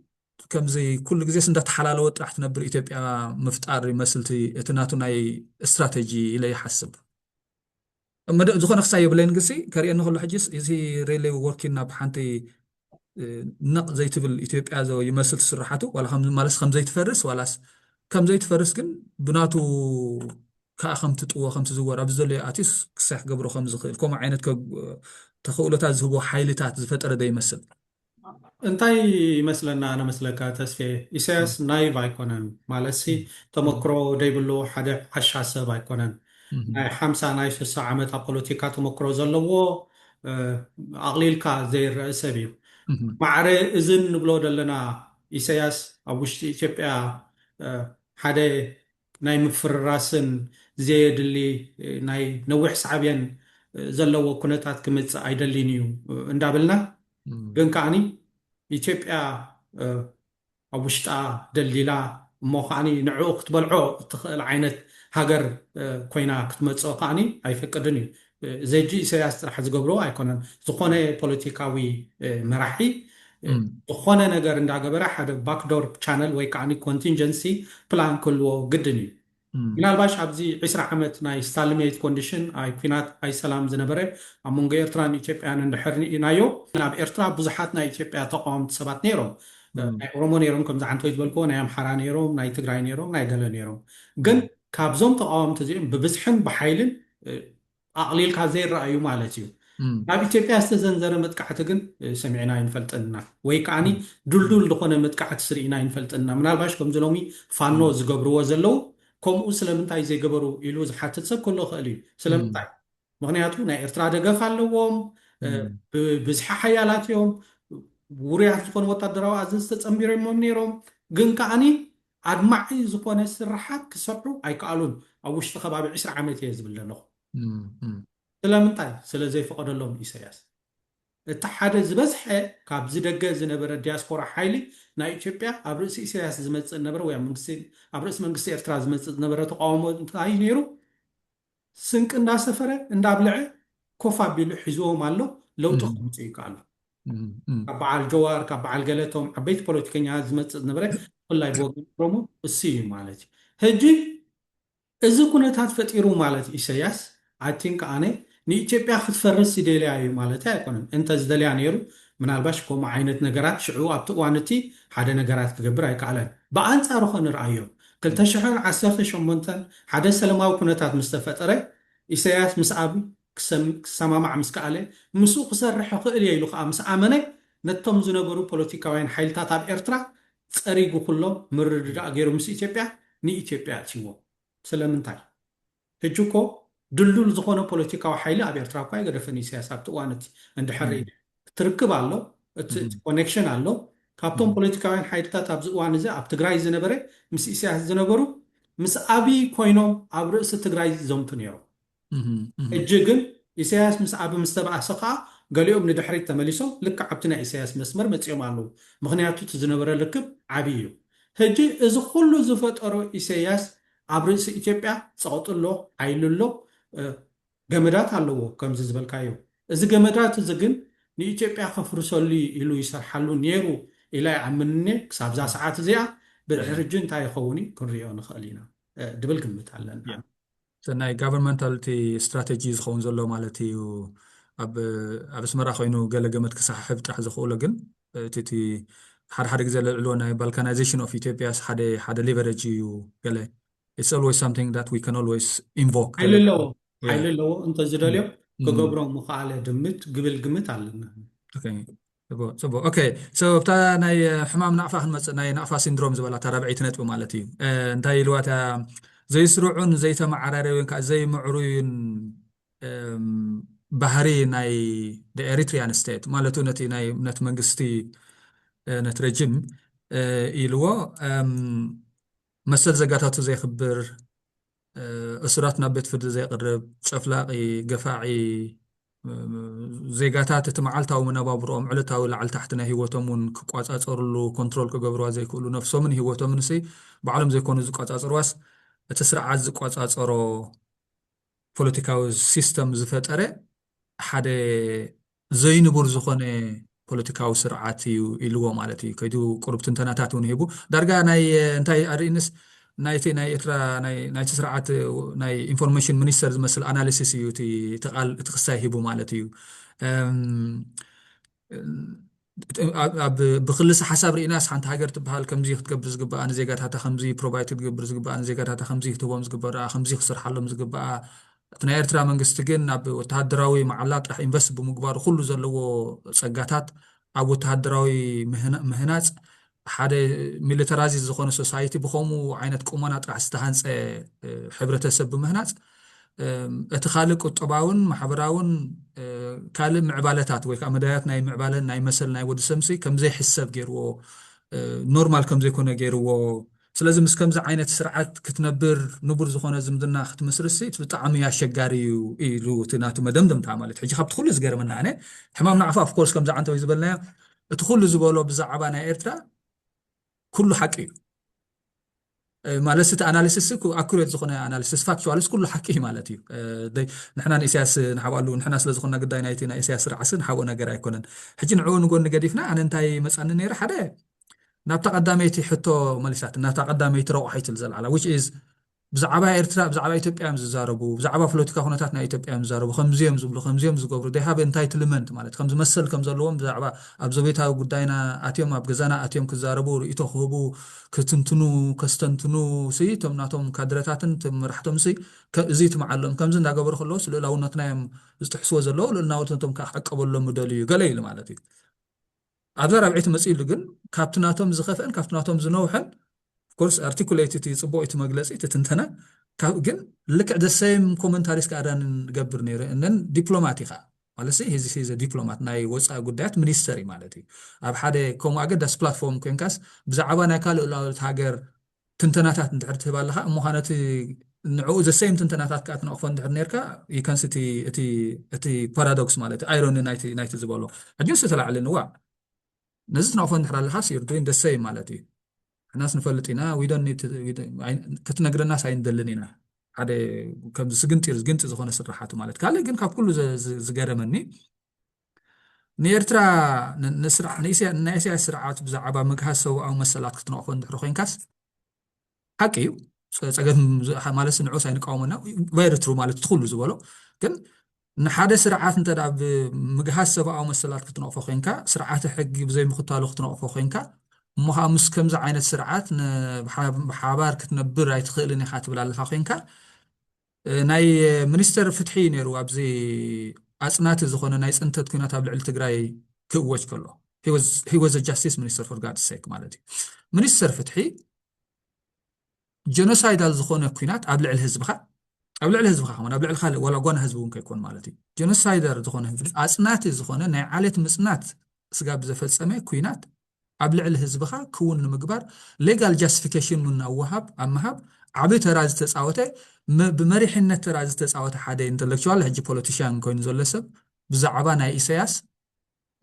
كم زي كل جزء سنت حلالوت راح تنبر إثيوبيا مفتار مسلتي اتناتو ناي استراتيجي إلى يحسب أما زخون خصاي بلين قصي كاري أنه كل حجز يزي ريلي وركينا بحانتي نق زي تبل إثيوبيا زو يمثل سرحته ولا خم مالس خم زي تفرس ولا كم زي تفرس كن بناتو كأخم تطوى خم تزور أبزل أتيس كسح قبره خم زخيل كم عينت تخولة تزهبو حيلتات زفترة ده يمثل እንታይ ይመስለና ኣነ መስለካ ተስፌ ኢሳያስ ናይቭ ኣይኮነን ማለት ሲ ተመክሮ ደይብሉ ሓደ ሓሻ ሰብ ኣይኮነን ናይ 50 ናይ 60 ዓመት ኣብ ፖለቲካ ተመክሮ ዘለዎ ኣቕሊልካ ዘይረአ ሰብ እዩ ማዕረ እዚ ንብሎ ዘለና ኢሳያስ ኣብ ውሽጢ ኢትዮጵያ ሓደ ናይ ምፍርራስን ዘየድሊ ናይ ነዊሕ ሰዓብየን ዘለዎ ኩነታት ክመፅእ ኣይደሊን እዩ እንዳብልና ግን ከዓኒ ኢትዮጵያ ኣብ ውሽጣ ደሊላ እሞ ከዓኒ ንዕኡ ክትበልዖ እትኽእል ዓይነት ሃገር ኮይና ክትመፅኦ ከዓኒ ኣይፈቅድን እዩ ዘጂ ኢሳያስ ጥራሕ ዝገብሮ ኣይኮነን ዝኾነ ፖለቲካዊ መራሒ ዝኾነ ነገር እንዳገበረ ሓደ ባክዶር ቻነል ወይ ከዓኒ ኮንቲንጀንሲ ፕላን ክህልዎ ግድን እዩ ምናልባሽ ኣብዚ 20 ዓመት ናይ ስታልሜት ኮንዲሽን ኣይ ኩናት ኣይ ሰላም ዝነበረ ኣብ መንጎ ኤርትራን ኢትዮጵያን እንድሕር ኢናዮ ናብ ኤርትራ ብዙሓት ናይ ኢትዮጵያ ተቃወምቲ ሰባት ነይሮም ናይ ኦሮሞ ነይሮም ከምዚ ዓንተይ ዝበልክዎ ናይ ኣምሓራ ነይሮም ናይ ትግራይ ነይሮም ናይ ገለ ነይሮም ግን ካብዞም ተቃወምቲ እዚኦም ብብዝሕን ብሓይልን ኣቕሊልካ ዘይረኣዩ ማለት እዩ ናብ ኢትዮጵያ ዝተዘንዘረ መጥቃዕቲ ግን ሰሚዕና ይንፈልጥና ወይ ከዓኒ ዱልዱል ዝኾነ መጥቃዕቲ ስርኢና ይንፈልጥና ምናልባሽ ከምዚ ሎሚ ፋኖ ዝገብርዎ ዘለው ከምኡ ስለምንታይ ዘይገበሩ ኢሉ ዝሓትት ሰብ ኩሉ ክእል እዩ ስለምንታይ ምክንያቱ ናይ ኤርትራ ደገፍ ኣለዎም ብዝሒ ሓያላት እዮም ውርያት ዝኾኑ ወታደራዊ ኣዘዝ ተፀምቢሮሞም ነይሮም ግን ከዓኒ ኣድማዒ ዝኾነ ስራሓት ክሰርሑ ኣይከኣሉን ኣብ ውሽጢ ከባቢ 20 ዓመት እየ ዝብል ኣለኹ ስለምንታይ ስለዘይፈቀደሎም ኢሳያስ እቲ ሓደ ዝበዝሐ ካብ ዝደገ ዝነበረ ዲያስፖራ ሓይሊ ናይ ኢትዮጵያ ኣብ ርእሲ ኢሳያስ ዝመፅእ ዝነበረ ወይ ኣብ ርእሲ መንግስቲ ኤርትራ ዝመፅእ ዝነበረ ተቃውሞ እንታይ ነይሩ ስንቂ እንዳሰፈረ እንዳብልዐ ኮፍ ኣቢሉ ሒዝዎም ኣሎ ለውጢ ከምፅእ ይከኣሉ ካብ በዓል ጀዋር ካብ በዓል ገለቶም ዓበይቲ ፖለቲከኛ ዝመፅእ ዝነበረ ብፍላይ ብወገን ኦሮሞ እሱ እዩ ማለት እዩ ሕጂ እዚ ኩነታት ፈጢሩ ማለት ኢሳያስ ኣይ ቲንክ ኣነ ንኢትዮጵያ ክትፈርስ ይደልያ እዩ ማለት ኣይኮነን እንተዝደልያ ነይሩ ምናልባሽ ከምኡ ዓይነት ነገራት ሽዑ ኣብቲ እዋን እቲ ሓደ ነገራት ክገብር ኣይከኣለን ብኣንፃሩ ክንርኣዮ 2018 ሓደ ሰላማዊ ኩነታት ምስ ተፈጠረ ኢሳያስ ምስ ኣብ ክሰማማዕ ምስ ከኣለ ምስኡ ክሰርሕ ክእል እየ ኢሉ ከዓ ምስ ኣመነ ነቶም ዝነበሩ ፖለቲካውያን ሓይልታት ኣብ ኤርትራ ፀሪጉ ኩሎም ምርድዳእ ገይሩ ምስ ኢትዮጵያ ንኢትዮጵያ እትይዎ ስለምንታይ ሕጂ እኮ ድልዱል ዝኾነ ፖለቲካዊ ሓይሊ ኣብ ኤርትራ እኳ ይገደፈን ኢሳያስ ኣብቲ እዋን እቲ እንድሕር ትርክብ ኣሎ እቲ ኮኔክሽን ኣሎ ካብቶም ፖለቲካውያን ሓይልታት ኣብዚ እዋን እዚ ኣብ ትግራይ ዝነበረ ምስ ኢሳያስ ዝነበሩ ምስ ኣብይ ኮይኖም ኣብ ርእሲ ትግራይ ዘምቱ ነይሮም ሕጂ ግን ኢሳያስ ምስ ኣብ ምስ ተባእሰ ከዓ ገሊኦም ንድሕሪት ተመሊሶም ልክዕ ኣብቲ ናይ ኢሳያስ መስመር መፂኦም ኣለዉ ምክንያቱ እቲ ዝነበረ ልክብ ዓብይ እዩ ሕጂ እዚ ኩሉ ዝፈጠሮ ኢሳያስ ኣብ ርእሲ ኢትዮጵያ ፀቕጥሎ ዓይልሎ ገመዳት ኣለዎ ከምዚ ዝበልካዮ እዚ ገመዳት እዚ ግን ንኢትዮጵያ ከፍርሰሉ ኢሉ ይሰርሓሉ ነይሩ ኢላ ይኣምንኒ ክሳብ ዛ ሰዓት እዚኣ ብድሕሪ እንታይ ይኸውን ክንሪኦ ንኽእል ኢና ድብል ግምት ኣለና ናይ ጋቨርንመንታል ስትራቴጂ ዝኸውን ዘሎ ማለት እዩ ኣብ ኣስመራ ኮይኑ ገለ ገመድ ክሳሕብ ጥራሕ ዝኽእሎ ግን እቲ ሓደ ግዜ ልዕልዎ ናይ ባልካናይዜሽን ኦፍ ኢትዮጵያ ሓደ ሌቨሬጅ እዩ ገለ it's always something that we can always invoke ሓይሊ ኣለዎ እንተዝደልዮም ክገብሮ ምኽኣለ ድምት ግብል ግምት ኣለና ፅቡቅ ኦኬ ሶ ብታ ናይ ሕማም ናቕፋ ክንመፅእ ናይ ናቕፋ ሲንድሮም ዝበላ ታራብዒት ነጥቢ ማለት እዩ እንታይ ኢልዋታ ዘይስሩዑን ዘይተመዓራረዩን ከዓ ዘይምዕሩዩን ባህሪ ናይ ኤሪትሪያን ስቴት ማለቱ ነቲ መንግስቲ ነቲ ረጅም ኢልዎ መሰል ዘጋታቱ ዘይኽብር እስራት ናብ ቤት ፍርዲ ዘይቅርብ ጨፍላቂ ገፋዒ زيغاتات تمعالتاو منابابروم علتاو لعل تحتنا هيوتومون كقواصاصرلو كنترول كغبروا زيكولو نفسهم هيوتومن سي بعلم زيكونو زقواصاصرواس تسرعات زقواصاصرو ፖለቲካዊ ሲስተም ዝፈጠረ ሓደ ዘይንቡር ዝኾነ ፖለቲካዊ ስርዓት እዩ ኢልዎ ማለት እዩ ከይዱ ቁርብ ትንተናታት እውን ሂቡ ዳርጋ ናይ እንታይ ኣርእንስ ናይቲ ናይ ኤርትራ ናይቲ ስርዓት ናይ ኢንፎርሜሽን ሚኒስተር ዝመስል ኣናሊሲስ እዩ እቲ ተቓል እቲ ክሳይ ሂቡ ማለት እዩ بخلص حساب رئيناس حانت هاجر تبهال كمزي تقبل زقباء أنا زيجات هتا خمزي بروبايت تقبل زقباء أنا زيجات هتا خمزي تبوم زقباء خمزي خسر حلم زقباء تناير ترى من قستجن أب وتهدراوي معلات رح ينبس بمقبار كله زلوا سجاتات أو تهدراوي مهنات حدا ميليترازي زخون سوسايتي بخومو عينت كومانات راح استهانس حبرة سب مهنات اتخالق الطباون محبراون كالم معبالتات ويك أمدايات ناي معبالن ناي مثل ناي ود سمسي كم زي حساب غيرو نورمال كم زي كونه غيرو سلازم كم زي عينت سرعات كتنبر نبر زخونه زمدنا ختمسرسي بطعم يا شغاري يلو تناتو مدمدم تعملت حجي خبط كل زغير منا انا حمامنا عفاف كورس كم زي عنتو يزبلنا تخلو زبولو بزعبا ناي ايرترا كله حقي مالست اناليسيس كو اكوريت زخونه اناليسيس فاكتوالس كله حقي مالتي نحنا اساس نحاولوا نحنا سلازخنا قداي نايتنا اساس رعسن حاو نغير ايكونن حجي نعو نقول نقديفنا انا انتي مصن نير حدا نابتا قداميتي حتو مالسات نابتا قداميتي روحيت الزلعله which is بزعبا إرترا بزعبا إثيوبيا مزاربو بزعبا فلوتيكا خوناتنا إثيوبيا مزاربو خمزيم زبلو خمزيم زقبرو they have entitlement مالت خمز مسل كم زلوهم بزعبا أبزويتها قداينا أتيوم أبجزانا أتيوم كزاربو رئيتو خبو كتنتنو كستنتنو سي تمناتهم كادرتاتن تم رحتهم سي زيت معلم كم زند أقبر خلوس لو نتنا استحسوا زلو لأن ناوتنتم كحق قبل مدليو قليل مالتي هذا ربعيت مسئول لجن كابتناتهم زخفن كابتناتهم زنوحن كورس articulated يصبوا يتمجلس يتتنتنا كأجن لك the same commentaries كأدان نجبر نيره إنن دبلوماتيخا على سي هذا دبلومات ناي وسع قدرات منستري مالتي أب حدا كم أجد داس بلاتفورم كينكاس بزعبنا كالو لا تهاجر تنتناتات ندعرت بالها مهانتي نعو the same تنتناتات كأتنا أخوان دعر نيركا you can see اتي paradox مالتي irony نايتي زبالو أجن ستلا على النوع نزلنا أخوان دعر لها you're doing the same مالتي الناس نفلتينا we don't need كتنقر الناس عين دلنينا هذا كم سجنتي زخون سرحات مالت كله جن كاب كله زجرة مني نيرترا نسرع نيسي سرعات بزعبا مجهسو أو مسألة كتنوقفون دحرخين كاس حكيو سجد مالس نعوس عين قومنا ويرترو مالت تدخل زبالو كن نحادة سرعات انت دا بمجهسو أو مسألة كتنوقفين كا سرعات حق بزي مختالو كتنوقفين كا مخامس كم زي عينة سرعات بحابار كتنبر راي تخيلني خاتب للخاخينكا ناي منستر فتحي نيرو أبزي أصنات زخونة ناي سنتت كنا تابع التقراي كوش كله he was a justice minister for God's sake مالتي منستر فتحي جينوسايدال زخونة كينات أبلع الحزب خا أبلع الخال ولا قونا حزبون كيكون مالتي جينوسايدر زخونة أصنات زخونة ناي عالية مسنات سقاب زفل سمي كينات أبلع الحزب خا كون مقبر legal justification من أوهاب أمهاب عبي تراز تسعوته بمريحنا تراز تسعوته حدا intellectual هجي politician كون زلسب بزعبانا إسياس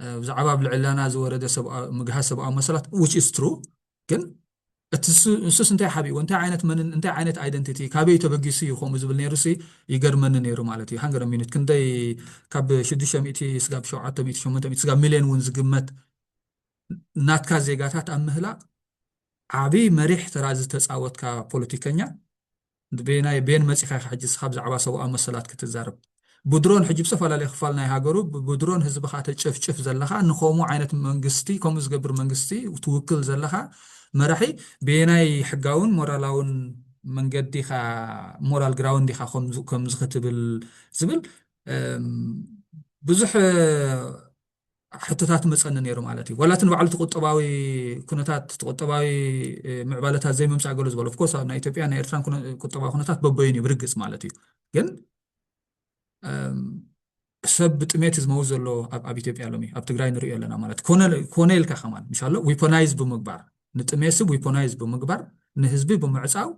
بزعبا بالعلانا زورد سب مجهسب أو مسألة which is true كن السوس انت حبي وانت عينت من انت عينت identity كابي تبقيسي وخوم زبل نيروسي يقر من نيرو مالتي هنجر مينت كندي كاب شديشة ميتي سقاب شوعة ميتي شمونتا ميتي سقاب مليون ونزقمت ناتكا زيغاتات أمهلا عبي مريح تراز تسعوت كبوليتيكانيا بين مسيخي حجز خبز عباسة وأمسلات كتزارب بودرون حجب سفلا اللي خفالنا يهاجرو بودرون هزبخا تشف زلخا نخومو عينة منغستي كومز قبر منغستي وتوكل زلخا مرحي بيناي حقاون مورالاون منقدي خا مورال جراوند خا كومز ختبل زبل بزح حتتات مصن نيرو مالتي ولا تنبعل تقطباوي كنتات تقطباوي معبالتها زي ممسع قولز بول اوف كورس نا ايثيوبيا نا ايرتران قطباوي كنتات ببيني برقص مالتي ግን ሰብ ጥሜት ዝመውዘሎ ኣብ ኢትዮጵያ ሎሚ ኣብ ትግራይ ንሪኦ ኣለና ማለት ኮነ ኢልካ ኸማን ምሻሎ ዊፖናይዝ ብምግባር ንጥሜት ሰብ ዊፖናይዝ ብምግባር ንህዝቢ ብምዕፃው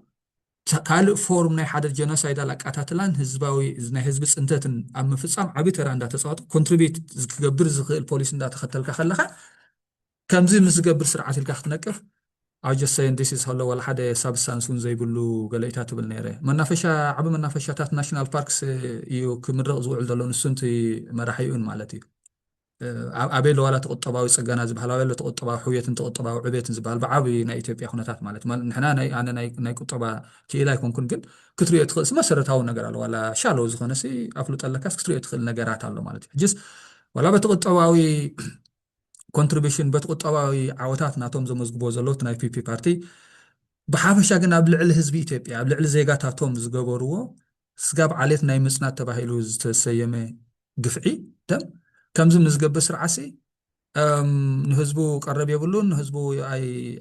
ካልእ ፎርም ናይ ሓደ ጀኖሳይዳል ኣቃታትላን ህዝባዊ ናይ ህዝቢ ፅንተትን ኣብ ምፍፃም ዓብዪ ተራ እንዳተፃወቱ ኮንትሪቢዩት ክገብር ዝኽእል ፖሊሲ እንዳተኸተልካ ከለካ ከምዚ ምስ ዝገብር ስርዓት ኢልካ ክትነቅፍ ኣብ ጀሰይን ዲስ ኢዝ ሃሎ ዋላ ሓደ ሳብስታንስ እውን ዘይብሉ ገለኢታ ትብል ነይረ መናፈሻ ዓብ መናፈሻታት ናሽናል ፓርክስ እዩ ክምረቕ ዝውዕል ዘሎ ንሱ እቲ መራሒኡን ማለት እዩ ኣበይ ዋላ ተቁጠባዊ ፅገና ዝበሃል ኣበይ ተቁጠባዊ ሕውየትን ተቁጠባዊ ዕብየትን ዝበሃል ብዓብዪ ናይ ኢትዮጵያ ኩነታት ማለት ንሕና ኣነ ናይ ቁጠባ ክኢላ ኣይኮንኩን ግን ክትሪኦ ትኽእል መሰረታዊ ነገር ኣሎ ዋላ ሻለው ዝኾነ ኣፍሉጥ ኣለካስ ክትሪኦ ትኽእል ነገራት ኣሎ ማለት እዩ ሕጅስ ዋላ በቲ ቁጠባዊ ኮንትሪቢሽን በቲ ቁጠባዊ ዓወታት ናቶም ዘመዝግቦ ዘለዉ ናይ ፒፒ ፓርቲ ብሓፈሻ ግን ኣብ ልዕሊ ህዝቢ ኢትዮጵያ ኣብ ልዕሊ ዜጋታቶም ዝገበርዎ ስጋብ ዓሌት ናይ ምፅናት ተባሂሉ ዝተሰየመ ግፍዒ ደም ከምዚ ንዝገብር ስርዓሲ ንህዝቡ ቀረብ የብሉን ንህዝቡ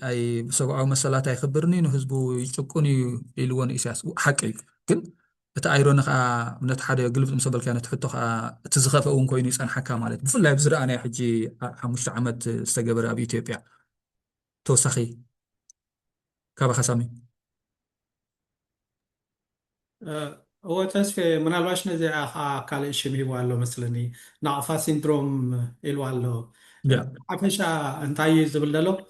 ኣይ ሰብኣዊ መሰላት ኣይኽብርኒ ንህዝቡ ይጭቁን እዩ ኢልዎን ኢሳያስ ሓቂ እዩ ግን እቲ ኣይሮኒ ከዓ ነቲ ሓደ ግልብጥ ምስ በልካ ነቲ ሕቶ ከዓ እቲ ዝኸፈ እውን ኮይኑ ይፀንሐካ ማለት ብፍላይ ብዝረኣናዮ ሕጂ 5 ዓመት ዝተገበረ ኣብ ኢትዮጵያ ተወሳኺ ካባኻ ሳሚ هو تسفي من الباش نزي كالي شمي والو مثلني نعفا سيندروم إلوالو حفشا انتاي زبلدلو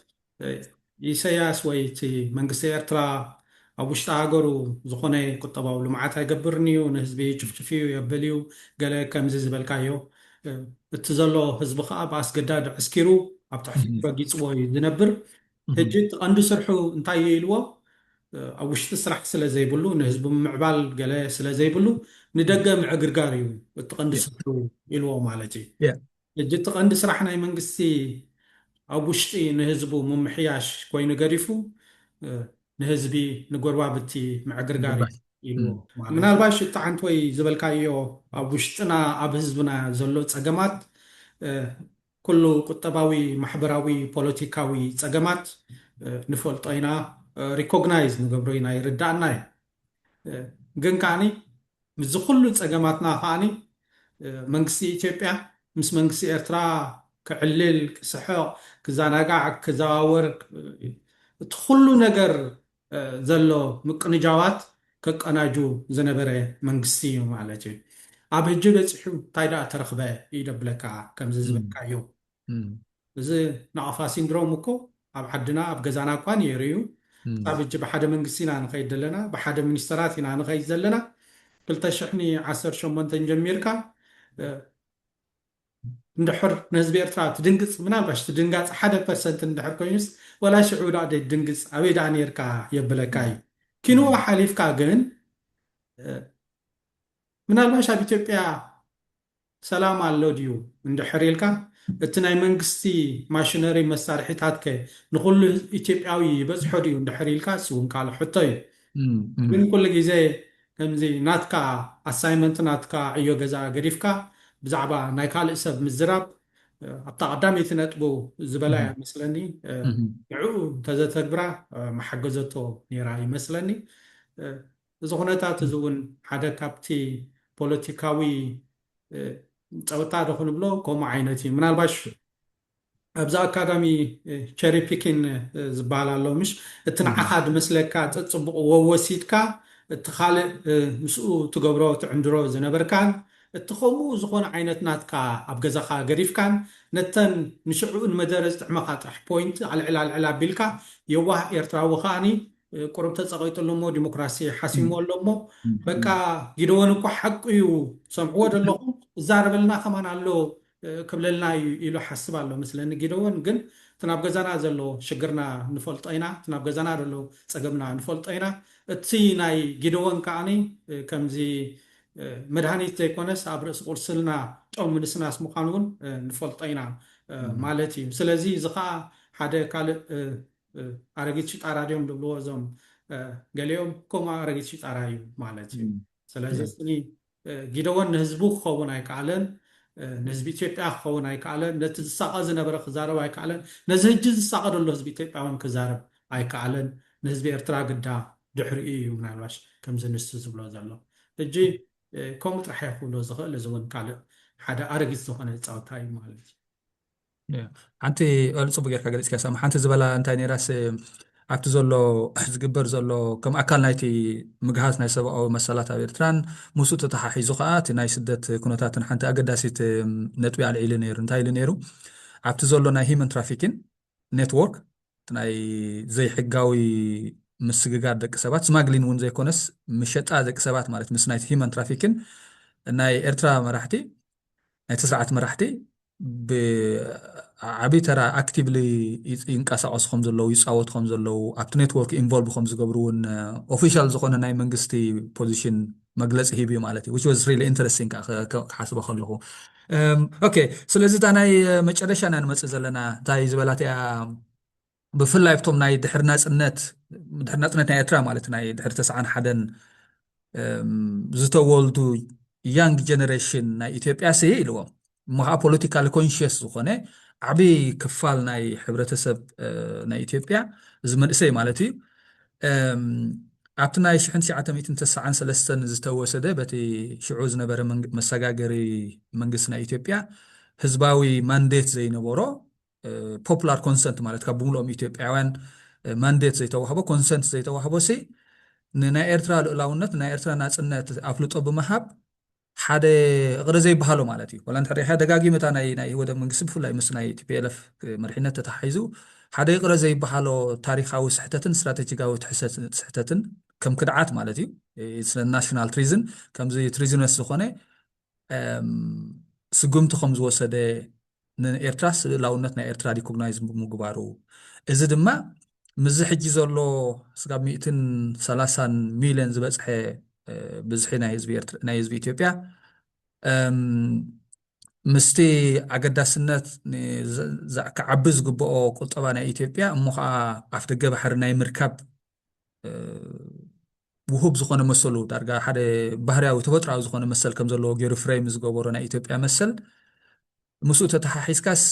يسياس ويتي منقسي إرترا أبوش تاغرو زخوني كتباو لمعاتا يقبرنيو نهزبي جفتفيو يبليو قالي كمزي زبالكايو اتزالو هزبخا باس قداد عسكيرو أبتحفي بقيت وي زنبر هجيت عندو سرحو انتاي إلوو ኣብ ውሽጢ ስራሕ ስለ ዘይብሉ ንህዝቢ ምዕባል ገለ ስለ ዘይብሉ ንደገ ምዕግርጋር እዩ እቲ ቀንዲ ስርሑ ኢልዎ ማለት እዩ ሕጂ እቲ ቀንዲ ስራሕ ናይ መንግስቲ ኣብ ውሽጢ ንህዝቡ ምምሕያሽ ኮይኑ ገዲፉ ንህዝቢ ንጎርባብቲ ምዕግርጋር ኢልዎ ምናልባሽ እቲ ሓንቲ ወይ ዝበልካዮ ኣብ ውሽጥና ኣብ ህዝብና ዘሎ ፀገማት ኩሉ ቁጠባዊ ማሕበራዊ ፖለቲካዊ ፀገማት ንፈልጦ ኢና ሪኮግናይዝ ንገብሮ ኢና ይርዳእና እዩ ግን ከዓኒ ምስ ኩሉ ፀገማትና ከዓኒ መንግስቲ ኢትዮጵያ ምስ መንግስቲ ኤርትራ ክዕልል ክስሕቕ ክዘናጋዕ ክዘዋወር እቲ ኩሉ ነገር ዘሎ ምቅንጃዋት ከቀናጁ ዝነበረ መንግስቲ እዩ ማለት እዩ ኣብ ሕጂ በፂሑ እንታይ ደኣ ተረኽበ ይደብለካ ከምዚ ዝበልካዮ እዚ ናቕፋ ሲንድሮም እኮ ኣብ ዓድና ኣብ ገዛና እኳ ነይሩ እዩ ካብ ሕጂ ብሓደ መንግስቲ ኢና ንኸይድ ዘለና ብሓደ ሚኒስተራት ኢና ንኸይድ ዘለና 2018 ጀሚርካ እንድሕር ንህዝቢ ኤርትራ ትድንግፅ ምናልባሽ ትድንጋፅ 1% እንድሕር ኮይኑስ ወላ ሽዑ ዳ ድንግፅ ኣበይ ዳ ነርካ የብለካ እዩ ኪንዎ ሓሊፍካ ግን ምናልባሽ ኣብ ኢትዮጵያ ሰላም ኣሎ ድዩ እንድሕር ኢልካ እቲ ናይ መንግስቲ ማሽነሪ መሳርሒታት ከ ንኩሉ ኢትዮጵያዊ በፅሖ ድዩ እንድሕር ኢልካ እውን ካልእ ሕቶ እዩ ግን ኩሉ ግዜ ከምዚ ናትካ ኣሳይመንት ናትካ ዕዮ ገዛ ገዲፍካ ብዛዕባ ናይ ካልእ ሰብ ምዝራብ ኣብታ ቀዳመይቲ ነጥቡ ዝበላ ይመስለኒ ንዕኡ እንተዘተግብራ መሓገዘቶ ነይራ ይመስለኒ እዚ ኩነታት እዚ እውን ሓደ ካብቲ ፖለቲካዊ ፀወታ ዶ ክንብሎ ከምኡ ዓይነት እዩ ምናልባሽ ኣብዛ ኣካዳሚ ቸሪ ፒኪን ዝበሃል ኣሎ ምሽ እቲ ንዓኻ ድመስለካ ፀፅቡቕ ወወሲድካ እቲ ካልእ ምስኡ ትገብሮ ትዕንድሮ ዝነበርካን እቲ ከምኡ ዝኾነ ዓይነት ናትካ ኣብ ገዛኻ ገዲፍካን ነተን ንሽዑኡ ንመደረ ዝጥዕመካ ጥራሕ ፖይንት ኣልዕላ ኣልዕላ ኣቢልካ የዋህ ኤርትራዊ ከዓኒ ቁሩብ ተፀቒጡሉ እሞ ዲሞክራሲ ሓሲሙ ኣሎ እሞ በቃ ጊደወን እኳ ሓቂ እዩ ሰምዕዎ ዘለኹም እዛረበልና ከማን ኣሎ ክብለልና ኢሉ ሓስብ ኣሎ ምስለኒ ጊደወን ግን እቲ ናብ ገዛና ዘሎ ሽግርና ንፈልጦ ኢና እቲ ናብ ገዛና ዘሎ ፀገምና ንፈልጦ ኢና እቲ ናይ ጊደወን ከዓኒ ከምዚ መድሃኒት ዘይኮነስ ኣብ ርእሲ ቁርስልና ጨው ምንስናስ ምዃኑ እውን ንፈልጦ ኢና ማለት እዩ ስለዚ እዚ ከዓ ሓደ ካልእ ኣረጊት ሽጣራ ድዮም ድብልዎ እዞም ገሊኦም ከምኡ ኣረጊት ሽጣራ እዩ ማለት እዩ ስለዚ ጊደወን ንህዝቡ ክኸውን ኣይከኣለን ንህዝቢ ኢትዮጵያ ክኸውን ኣይከኣለን ነቲ ዝሳቐ ዝነበረ ክዛረብ ኣይከኣለን ነዚ ሕጂ ዝሳቐደሎ ህዝቢ ኢትዮጵያ እውን ክዛረብ ኣይከኣለን ንህዝቢ ኤርትራ ግዳ ድሕሪኡ እዩ ምናልባሽ ከምዚ ንሱ ዝብሎ ዘሎ ሕጂ ከምኡ ጥራሕ ይኽብሎ ዝኽእል እዚ እውን ካልእ ሓደ ኣረጊት ዝኾነ ፃውታ እዩ ማለት እዩ ሓንቲ ፅቡቅ ጌርካ ገሊፅካ ሰማ ሓንቲ ዝበላ እንታይ ነይራስ ኣብቲ ዘሎ ዝግበር ዘሎ ከም ኣካል ናይቲ ምግሃዝ ናይ ሰብኣዊ መሰላት ኣብ ኤርትራን ምስኡ ተተሓሒዙ ከዓ እቲ ናይ ስደት ኩነታትን ሓንቲ ኣገዳሲት ነጥቢ ኣልዒሉ ነይሩ እንታይ ኢሉ ነይሩ ኣብቲ ዘሎ ናይ ሂመን ትራፊኪን ኔትዎርክ ናይ ዘይሕጋዊ ምስግጋር ደቂ ሰባት ስማግሊን እውን ዘይኮነስ ምሸጣ ደቂ ሰባት ማለት ምስ ናይቲ ሂመን ትራፊክን ናይ ኤርትራ መራሕቲ ናይቲ ስርዓት መራሕቲ ብዓብይ ተራ ኣክቲቭሊ ይንቀሳቀሱ ከም ዘለው ይፃወቱ ከም ዘለው ኣብቲ ኔትወርክ ኢንቮልቭ ከም ዝገብሩ እውን ኦፊሻል ዝኾነ ናይ መንግስቲ ፖዚሽን መግለፂ ሂብ እዩ ማለት እዩ which was really interesting ክሓስቦ ከለኹ ኦኬ ስለዚ እታ ናይ መጨረሻ ኢና ንመፅእ ዘለና እንታይ ዝበላት እያ ብፍላይ ብቶም ናይ ድሕሪ ናፅነት ናይ ኤርትራ ማለት ናይ ድሕሪ 91 ዝተወልዱ ያንግ ጀነሬሽን ናይ ኢትዮጵያ ስየ ኢልዎም እሞከዓ ፖለቲካሊ ኮንሽስ ዝኾነ ዓብይ ክፋል ናይ ሕብረተሰብ ናይ ኢትዮጵያ እዚ መንእሰይ ማለት እዩ ኣብቲ ናይ 1993 ዝተወሰደ በቲ ሽዑ ዝነበረ መሰጋገሪ መንግስቲ ናይ ኢትዮጵያ ህዝባዊ ማንዴት ዘይነበሮ ፖፑላር ኮንሰንት ማለት ካብ ብምልኦም ኢትዮጵያውያን ማንዴት ዘይተዋህቦ ኮንሰንት ዘይተዋህቦ ሲ ንናይ ኤርትራ ልዕላውነት ናይ ኤርትራ ናፅነት ኣፍልጦ ብምሃብ ሓደ እቕሪ ዘይበሃሎ ማለት እዩ ወላ እንተሪኢኻ ደጋጊመታ ናይ ወደ መንግስቲ ብፍላይ ምስ ናይ ቲፒኤልኤፍ መሪሕነት ተታሒዙ ሓደ እቕሪ ዘይበሃሎ ታሪካዊ ስሕተትን ስትራቴጂካዊ ስሕተትን ከም ክድዓት ማለት እዩ ናሽናል ትሪዝን ከምዚ ትሪዝነስ ዝኾነ ስጉምቲ ከም ዝወሰደ ንኤርትራስ ልዕላውነት ናይ ኤርትራ ሪኮግናይዝ ብምግባሩ እዚ ድማ ምዝ ሕጂ ዘሎ ስጋብ 130 ሚልዮን ዝበፅሐ ብዝሒ ናይ ህዝቢ ኢትዮጵያ ምስቲ ኣገዳስነት ክዓቢ ዝግብኦ ቁጠባ ናይ ኢትዮጵያ እሞ ከዓ ኣፍ ደገ ባሕሪ ናይ ምርካብ ውሁብ ዝኾነ መሰሉ ዳርጋ ሓደ ባህርያዊ ተፈጥራዊ ዝኾነ መሰል ከም ዘለዎ ገይሩ ፍሬም ዝገበሮ ናይ ኢትዮጵያ መሰል ምስኡ ተተሓሒዝካስ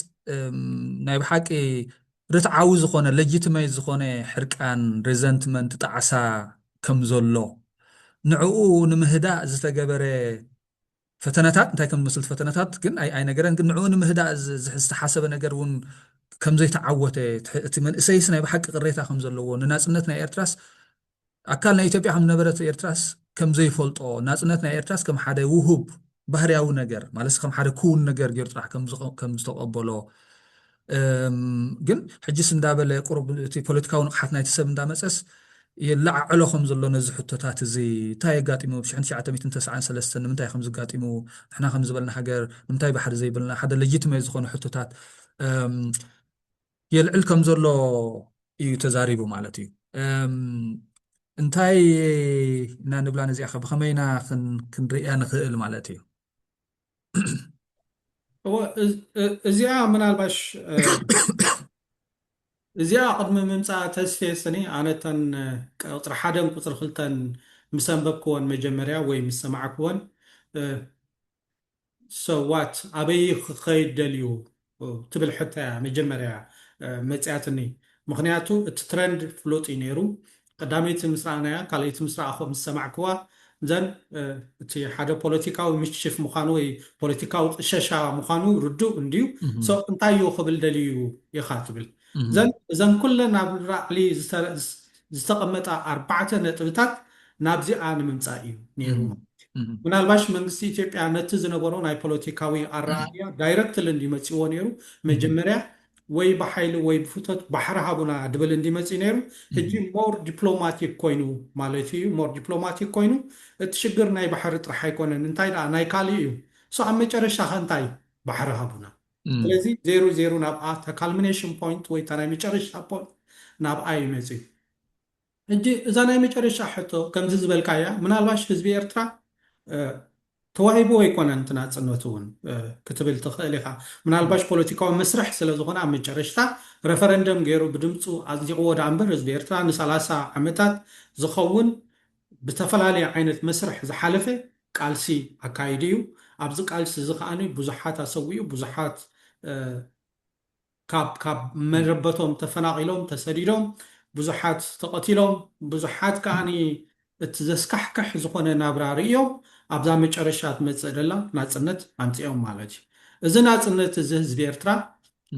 ናይ ብሓቂ ርትዓዊ ዝኾነ ሌጂቲሜት ዝኾነ ሕርቃን ሬዘንትመንት ጣዕሳ ከም ዘሎ ንዕኡ ንምህዳእ ዝተገበረ ፈተነታት እንታይ ከም ዝመስል ፈተነታት ግን ኣይ ነገረን ግን ንዕኡ ንምህዳእ ዝተሓሰበ ነገር እውን ከም ዘይተዓወተ እቲ መንእሰይስ ናይ ብሓቂ ቅሬታ ከም ዘለዎ ንናፅነት ናይ ኤርትራስ ኣካል ናይ ኢትዮጵያ ከም ነበረት ኤርትራስ ከም ዘይፈልጦ ናፅነት ናይ ኤርትራስ ከም ሓደ ውሁብ ባህርያዊ ነገር ማለት ከም ሓደ ኩውን ነገር ገይሩ ጥራሕ ከም ዝተቐበሎ ግን ሕጂስ እንዳበለ ቁሩብ እቲ ፖለቲካዊ ንቕሓት ናይቲ ሰብ እንዳመፀስ የላዓዕሎ ከም ዘሎ ነዚ ሕቶታት እዚ እንታይ የጋጢሙ ብ1993 ንምንታይ ከም ዝጋጢሙ ንሕና ከም ዝበልና ሃገር ንምንታይ ባሕሪ ዘይብልና ሓደ ሌጂቲሜት ዝኾነ ሕቶታት የልዕል ከም ዘሎ እዩ ተዛሪቡ ማለት እዩ እንታይ እና ንብላ ነዚኣ ብኸመይና ክንሪእያ ንኽእል ማለት እዩ እዚኣ ምናልባሽ እዚኣ ቅድሚ ምምፃእ ተስፌስኒ ኣነተን ቁፅሪ 1 ቁፅሪ 2 ምስ ኣንበብክወን መጀመርያ ወይ ምስ ሰማዕክወን ሰዋት ኣበይ ክኸይድ ደልዩ ትብል ሕታያ መጀመርያ መፅያትኒ ምክንያቱ እቲ ትረንድ ፍሉጥ እዩ ነይሩ ቀዳመይቲ ምስ ረኣናያ ካልኦይቲ ምስ ረኣኹ ምስ ሰማዕክዋ ዘን እቲ ሓደ ፖለቲካዊ ምሽፍ ምዃኑ ወይ ፖለቲካዊ ቅሸሻ ምዃኑ ርዱእ እንድዩ እንታይ እዩ ክብል ደልዩ ኢኻ ትብል እዘን ኩለን ናብ ላዕሊ ዝተቐመጣ 4 ነጥብታት ናብዚኣ ንምምፃእ እዩ ነይሩ ምናልባሽ መንግስቲ ኢትዮጵያ ነቲ ዝነበሮ ናይ ፖለቲካዊ ኣረኣእያ ዳይረክትሊ እንዲመፅዎ ነይሩ መጀመርያ ወይ ብሓይሊ ወይ ብፍቶት ባሕሪ ሃቡና ድብል እንዲመፅእ ነይሩ ሕጂ ሞር ዲፕሎማቲክ ኮይኑ ማለት እዩ ሞር ዲፕሎማቲክ ኮይኑ እቲ ሽግር ናይ ባሕሪ ጥራሕ ኣይኮነን እንታይ ደኣ ናይ ካሊእ እዩ ኣብ መጨረሻ ኸ እንታይ ባሕሪ ሃቡና ስለዚ 00 ናብኣ ካልሚኔሽን ፖይንት ወይ ናይ መጨረሻ ፖይንት ናብኣ ይመፅእ ሕጂ እዛ ናይ መጨረሻ ሕቶ ከምዚ ዝበልካያ ምናልባሽ ህዝቢ ኤርትራ ተዋሂቦ ኣይኮነን ትናፅነቱ እውን ክትብል ትኽእል ኢኻ ምናልባሽ ፖለቲካዊ መስርሕ ስለ ዝኾነ ኣብ መጨረሽታ ረፈረንደም ገይሩ ብድምፁ ኣፅዲቕዎ ዳ እምበር ህዝቢ ኤርትራ ን30 ዓመታት ዝኸውን ብተፈላለየ ዓይነት መስርሕ ዝሓለፈ ቃልሲ ኣካይድ እዩ ኣብዚ ቃልሲ እዚ ከዓኒ ብዙሓት ኣሰዊኡ ብዙሓት ካብ መረበቶም ተፈናቂሎም ተሰዲዶም ብዙሓት ተቐቲሎም ብዙሓት ከዓኒ እቲ ዘስካሕክሕ ዝኾነ ናብራ ርእዮም ኣብዛ መጨረሻ ትመፅእ ደላ ናፅነት ኣምፂኦም ማለት እዩ እዚ ናፅነት እዚ ህዝቢ ኤርትራ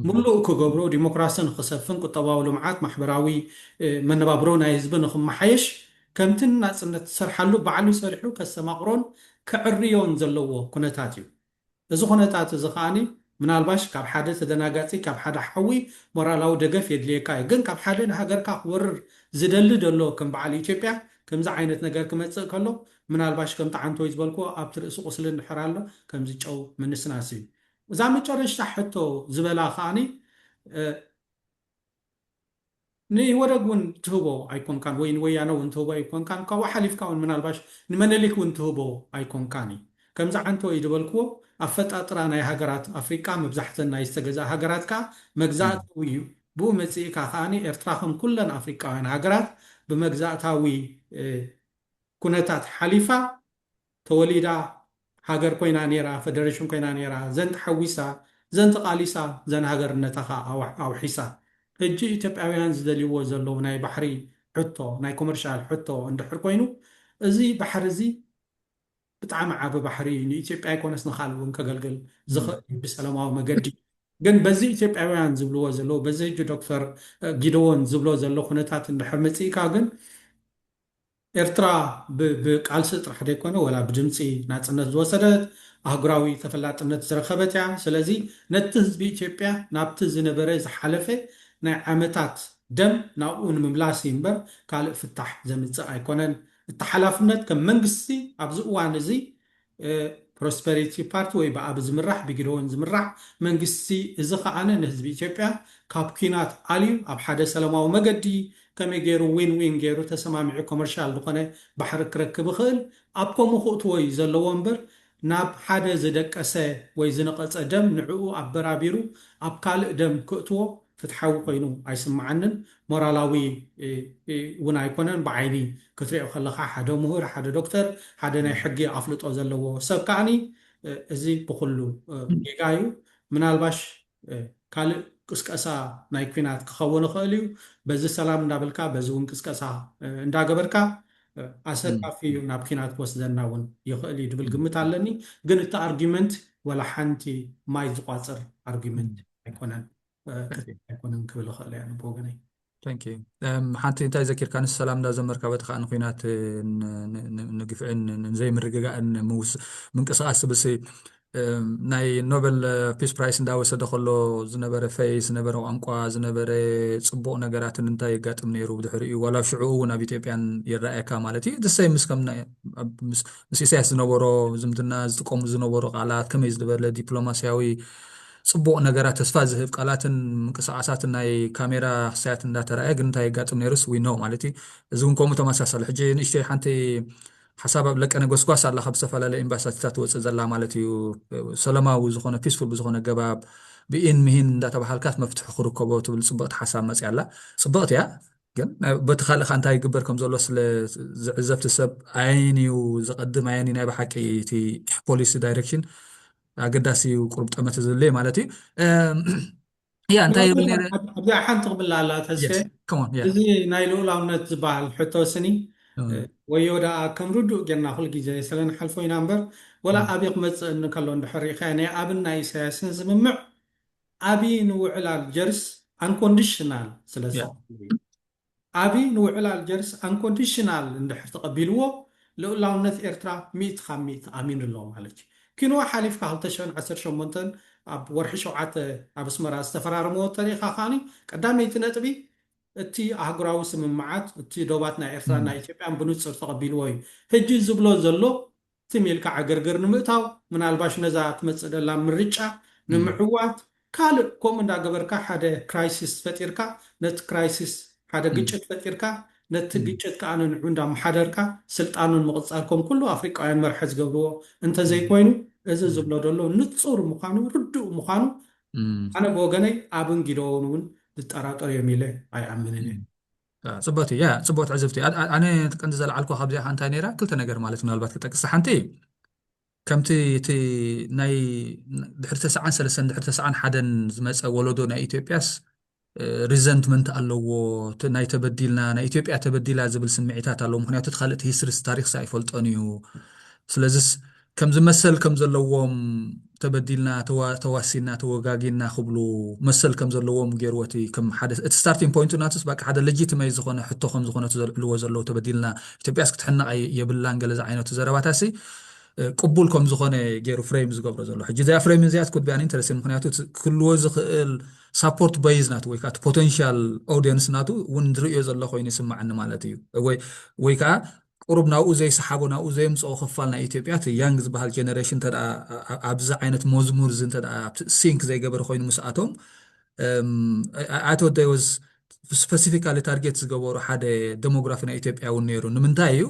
ሙሉእ ክገብሮ ዲሞክራሲን ክሰፍን ቁጠባዊ ልምዓት ማሕበራዊ መነባብሮ ናይ ህዝቢ ንክመሓየሽ ከምቲ ናፅነት ዝሰርሓሉ ባዕሉ ሰሪሑ ከሰማቕሮን ክዕርዮን ዘለዎ ኩነታት እዩ እዚ ኩነታት እዚ ከዓኒ ምናልባሽ ካብ ሓደ ተደናጋፂ ካብ ሓደ ሓዊ ሞራላዊ ደገፍ የድልየካ እዩ ግን ካብ ሓደ ንሃገርካ ክወርር ዝደሊ ደሎ ከም በዓል ኢትዮጵያ ከምዚ ዓይነት ነገር ክመፅእ ከሎ ምናልባሽ ከምቲ ዓንተወይ ዝበልክዎ ኣብቲ ርእሲ ቁስሊ እንድሕር ኣሎ ከምዚ ጨው ምንስናስ እዩ እዛ መጨረሻ ሕቶ ዝበላ ከዓኒ ንወደግ እውን ትህቦ ኣይኮንካን ወይ ንወያነ እውን ትህቦ ኣይኮንካን ካብኡ ሓሊፍካ እውን ምናልባሽ ንመነሊክ እውን ትህቦ ኣይኮንካን እዩ ከምዚ ዓንተወይ ዝበልክዎ ኣፈጣጥራ ናይ ሃገራት ኣፍሪቃ መብዛሕተን ናይ ዝተገዛእ ሃገራት ከዓ መግዛእታዊ እዩ ብኡ መፅኢካ ከዓኒ ኤርትራ ከም ኩለን ኣፍሪቃውያን ሃገራት ብመግዛእታዊ ኩነታት ሓሊፋ ተወሊዳ ሃገር ኮይና ነራ ፌደሬሽን ኮይና ነራ ዘንቲ ሓዊሳ ዘንቲ ቃሊሳ ዘን ሃገርነታኻ ኣውሒሳ ሕጂ ኢትዮጵያውያን ዝደልይዎ ዘለዉ ናይ ባሕሪ ሕቶ ናይ ኮመርሻል ሕቶ እንድሕር ኮይኑ እዚ ባሕሪ እዚ ብጣዕሚ ዓብ ባሕሪ ንኢትዮጵያ ይኮነስ ንካልእ እውን ከገልግል ዝኽእል ብሰላማዊ መገዲ ግን በዚ ኢትዮጵያውያን ዝብልዎ ዘለዉ በዚ ሕጂ ዶክተር ጊደዎን ዝብሎ ዘሎ ኩነታት እንድሕር መፅኢካ ግን ኤርትራ ብቃልሲ ጥራሕ ደይኮነ ወላ ብድምፂ ናፅነት ዝወሰደት ኣህጉራዊ ተፈላጥነት ዝረኸበት እያ ስለዚ ነቲ ህዝቢ ኢትዮጵያ ናብቲ ዝነበረ ዝሓለፈ ናይ ዓመታት ደም ናብኡ ንምምላስ እምበር ካልእ ፍታሕ ዘምፅእ ኣይኮነን እቲ ሓላፍነት ከም መንግስቲ ኣብዚ እዋን እዚ ፕሮስፐሪቲ ፓርቲ ወይ ብኣብ ዝምራሕ ብጊደዎን ዝምራሕ መንግስቲ እዚ ከዓነ ንህዝቢ ኢትዮጵያ ካብ ኩናት ኣልዩ ኣብ ሓደ ሰላማዊ መገዲ ከመይ ገይሩ ዊን ዊን ገይሩ ተሰማሚዑ ኮመርሻል ዝኾነ ባሕሪ ክረክብ ይኽእል ኣብ ከምኡ ክእትዎ እዩ ዘለዎ እምበር ናብ ሓደ ዝደቀሰ ወይ ዝነቐፀ ደም ንዕኡ ኣበራቢሩ ኣብ ካልእ ደም ክእትዎ ፍትሓዊ ኮይኑ ኣይስማዓንን ሞራላዊ እውን ኣይኮነን ብዓይኒ ክትሪኦ ከለካ ሓደ ምሁር ሓደ ዶክተር ሓደ ናይ ሕጊ ኣፍልጦ ዘለዎ ሰብ ከዓኒ እዚ ብኩሉ ጌጋ እዩ ምናልባሽ ካልእ ቅስቀሳ ናይ ኩናት ክኸውን ይኽእል እዩ በዚ ሰላም እንዳበልካ በዚ እውን ቅስቀሳ እንዳገበርካ ኣሰቃፊ እዩ ናብ ኩናት ክወስደና እውን ይኽእል እዩ ድብል ግምት ኣለኒ ግን እቲ ኣርጊመንት ወላ ሓንቲ ማይ ዝቋፅር ኣርጊመንት ኣይኮነን ኣይኮነን ክብል ይኽእል እያ ብወገነይ ሓንቲ እንታይ ዘኪርካ ንስ ሰላም እንዳዘመርካ በቲ ከዓ ንኩናት ንግፍዕን ንዘይምርግጋእን ምንቅስቃስ ትብሲ ናይ ኖበል ፒስ ፕራይስ እንዳወሰደ ከሎ ዝነበረ ፈይስ ዝነበረ ቋንቋ ዝነበረ ፅቡቕ ነገራትን እንታይ የጋጥም ነይሩ ብድሕሪኡ ዋላ ሽዑ እውን ኣብ ኢትዮጵያን ይረኣየካ ማለት እዩ ደሰይ ምስ ኢሳያስ ዝነበሮ ዝምድና ዝጥቀሙ ዝነበሩ ቃላት ከመይ ዝበለ ዲፕሎማስያዊ ፅቡቕ ነገራት ተስፋ ዝህብ ቃላትን ምንቅስቃሳትን ናይ ካሜራ ክሳያት እንዳተረኣየ ግን እንታይ የጋጥም ነይሩስ ዊኖ ማለት እዩ እዚ እውን ከምኡ ተመሳሰለ ሕጂ ንእሽተይ ሓንቲ ሓሳብ ኣብ ለቀነ ጎስጓስ ኣላ ካብ ዝተፈላለየ ኤምባሳሲታት ትወፅእ ዘላ ማለት እዩ ሰላማዊ ዝኾነ ፒስፉል ብዝኾነ ገባብ ብኢን ምሂን እንዳተባሃልካት መፍትሒ ክርከቦ ትብል ፅብቕቲ ሓሳብ መፅያ ኣላ ፅብቕቲ እያ ግን በቲ ካልእ እንታይ ይግበር ከም ዘሎ ስለ ዝዕዘብቲ ሰብ ዓይን እዩ ዝቐድም ዓይኒ ናይ ብሓቂ እቲ ፖሊሲ ዳይሬክሽን ኣገዳሲ እዩ ቁርብ ጠመት ዝድለየ ማለት እዩ ያ እንታይ ይብል ነይረ ኣብዚኣ ሓንቲ ክብላ ኣላ ተስፈ እዚ ናይ ልኡላውነት ዝበሃል ሕቶ ስኒ ወዮ ደኣ ከም ርዱእ ጌርና ኩሉ ግዜ ስለንሓልፎ ኢና እምበር ወላ ኣብዪ ክመፅእ እንከሎ እንድሕር ኢኻ ናይ ኣብን ናይ ኢሳያስን ዝምምዕ ኣብዪ ንውዕል ኣልጀርስ አንኮንዲሽናል ስለ ዝኸፍሉ እዩ ኣብዪ ንውዕል ኣልጀርስ አንኮንዲሽናል እንድሕር ተቐቢልዎ ልኡላውነት ኤርትራ 100 ካብ 100 ኣሚኑ ኣሎ ማለት እዩ كينوا حليف كهالتشون 18 ኣብ ወርሒ 7 ኣብ ኣስመራ ዝተፈራረመዎ ታሪኽ ኻኒ ቀዳመይ ትነጥቢ እቲ ኣህጉራዊ ስምምዓት እቲ ዶባት ናይ ኤርትራ ናይ ኢትዮጵያን ብንጹር ተቐቢልዎ እዩ ሕጂ ዝብሎ ዘሎ እቲ ሜልካ ዓገርገር ንምእታው ምናልባሽ ነዛ ትመጽእ ደላ ምርጫ ንምዕዋት ካልእ ከምኡ እንዳገበርካ ሓደ ክራይሲስ ፈጢርካ ነቲ ክራይሲስ ሓደ ግጭት ፈጢርካ ነቲ ግጭት ከዓ ንዕኡ እንዳመሓደርካ ስልጣኑን ምቕጻልኩም ኩሉ ኣፍሪቃውያን መርሒ ዝገብርዎ እንተዘይኮይኑ እዚ ዝብሎ ደሎ ንጹር ምዃኑ ርዱእ ምዃኑ ኣነ ብወገነይ ኣብን ጊዶውን እውን ዝጠራጠር እዮም ኢለ ኣይኣምንን እየ ፅቡቕቲ ያ ፅቡቕቲ ዕዝብቲ ኣነ ቀንዲ ዘለዓልኩ ካብዚኣ እንታይ ነይራ ክልተ ነገር ማለት ምናልባት ክጠቅስ ሓንቲ ከምቲ እቲ ናይ ድሕሪ 93 ድሕሪ 91 ዝመፀ ወለዶ ናይ ኢትዮጵያስ ሪዘንትመንት ኣለዎ ናይ ተበዲልና ናይ ኢትዮጵያ ተበዲላ ዝብል ስምዒታት ኣለዎ ምክንያቱ እቲ ካልእቲ ሂስትሪስ ታሪክ ኣይፈልጦን እዩ ስለዚ ከም ዝመሰል ከም ዘለዎም ተበዲልና ተዋሲና ተወጋጊና ክብሉ መሰል ከም ዘለዎም ገይርዎቲ ከም ሓደ እቲ ስታርቲንግ ፖይንት ናትስ በቃ ሓደ ለጂቲማይ ዝኾነ ሕቶ ከም ዝኾነ ዘልዕልዎ ዘለዉ ተበዲልና ኢትዮጵያስ ክትሕነቕ የብላን ገለ ዝዓይነቱ ዘረባታሲ ቅቡል ከም ዝኾነ ገይሩ ፍሬም ዝገብሮ ዘሎ ሕጂ እዚኣ ፍሬም እዚኣት ኩድ ቢኣን ኢንተረስቲንግ ምክንያቱ ክህልዎ ዝኽእል ሳፖርት ቤዝ ናቱ ወይ ከዓ እቲ ፖቴንሻል ኦዲየንስ ናቱ እውን ዝርእዮ ዘሎ ኮይኑ ይስማዓኒ ማለት እዩ ወይ ከዓ ቁሩብ ናብኡ ዘይሰሓቦ ናብኡ ዘየምፅኦ ክፋል ናይ ኢትዮጵያ እቲ ያንግ ዝበሃል ጀነሬሽን እንተደኣ ኣብዚ ዓይነት መዝሙር እዚ እንተደኣ ሲንክ ዘይገበረ ኮይኑ ምስኣቶም ኣቶደ ወዝ ስፔሲፊካሊ ታርጌት ዝገበሩ ሓደ ዴሞግራፊ ናይ ኢትዮጵያ እውን ነይሩ ንምንታይ እዩ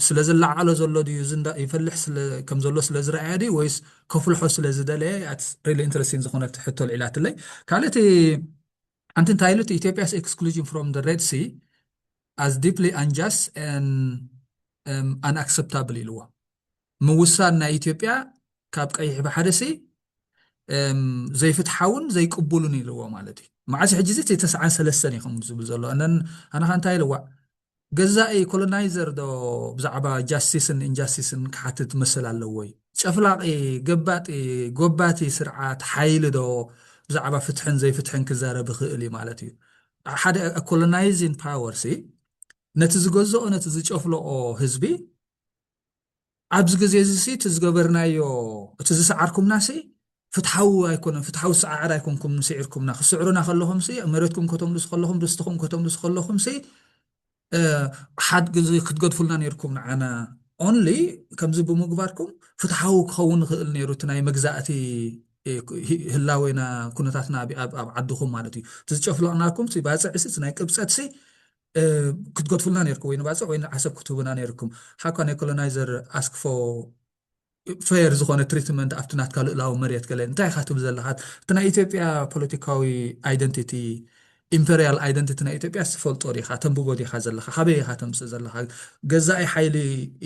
ስለ ዝለዓሎ ዘሎ ድዩ ይፈልሕ ከም ዘሎ ስለ ዝረኣያ ድዩ ወይስ ከፍልሖ ስለ ዝደለየ ሪሊ ኢንተረስቲንግ ዝኾነት ሕቶ ልዒላትለይ ካልእቲ ሓንቲ እንታይ ኢሉ እቲ ኢትዮጵያስ ኤክስክሉዥን ፍሮም ደ ሬድ ሲ as deeply unjust and unacceptable ኢልዎ ምውሳን ናይ ኢትዮጵያ ካብ ቀይሕ ባሕሪ ሲ ዘይፍትሓውን ዘይቅቡሉን ኢልዎ ማለት እዩ መዓዝ ሕጂ እዚ 93 ኢኹም ዝብል ዘሎ ኣነ እንታይ ኢልዋ ገዛኢ ኮሎናይዘር ዶ ብዛዕባ ጃስቲስን ኢንጃስቲስን ክሓትት መስል ኣለዎ ወይ ጨፍላቂ ገባጢ ጎባቲ ስርዓት ሓይሊ ዶ ብዛዕባ ፍትሕን ዘይፍትሕን ክዛረብ ይኽእል እዩ ማለት እዩ ሓደ ኮሎናይዚንግ ፓወር ሲ ነቲ ዝገዝኦ ነቲ ዝጨፍልቆ ህዝቢ ኣብዚ ግዜ እዚ ሲ እቲ ዝገበርናዮ እቲ ዝሰዓርኩምና ሲ ፍትሓዊ ኣይኮነን ፍትሓዊ ሰዓር ኣይኮንኩም ስዒርኩምና ክስዕሩና ከለኹም ሲ መሬትኩም ከተምልሱ ከለኹም ርስትኹም ከተምልሱ ከለኹም ሲ ሓድ ግዜ ክትገድፉልና ነርኩም ንዓና ኦንሊ ከምዚ ብምግባርኩም ፍትሓዊ ክኸውን ይኽእል ነይሩ እቲ ናይ መግዛእቲ ህላዌና ኩነታትና ኣብ ዓድኹም ማለት እዩ እቲ ዝጨፍለቕናኩም ባፅዕ ሲ ናይ ቅብፀት ሲ ክትገድፉልና ነርኩም ወይ ንባፅዕ ወይ ንዓሰብ ክትህቡና ነርኩም ሓኳ ናይ ኮሎናይዘር ኣስክ ፎ ፌር ዝኾነ ትሪትመንት ኣብቲ ናትካ ልእላዊ መሬት ገለ እንታይ ኢኻ ትብል ዘለኻ እቲ ናይ ኢትዮጵያ ፖለቲካዊ ኣይደንቲቲ ኢምፔሪያል ኣይደንቲቲ ናይ ኢትዮጵያ ዝፈልጦ ዲኻ ተንብቦ ዲኻ ዘለኻ ሃበይ ኢኻ ተምፅእ ዘለኻ ገዛኢ ሓይሊ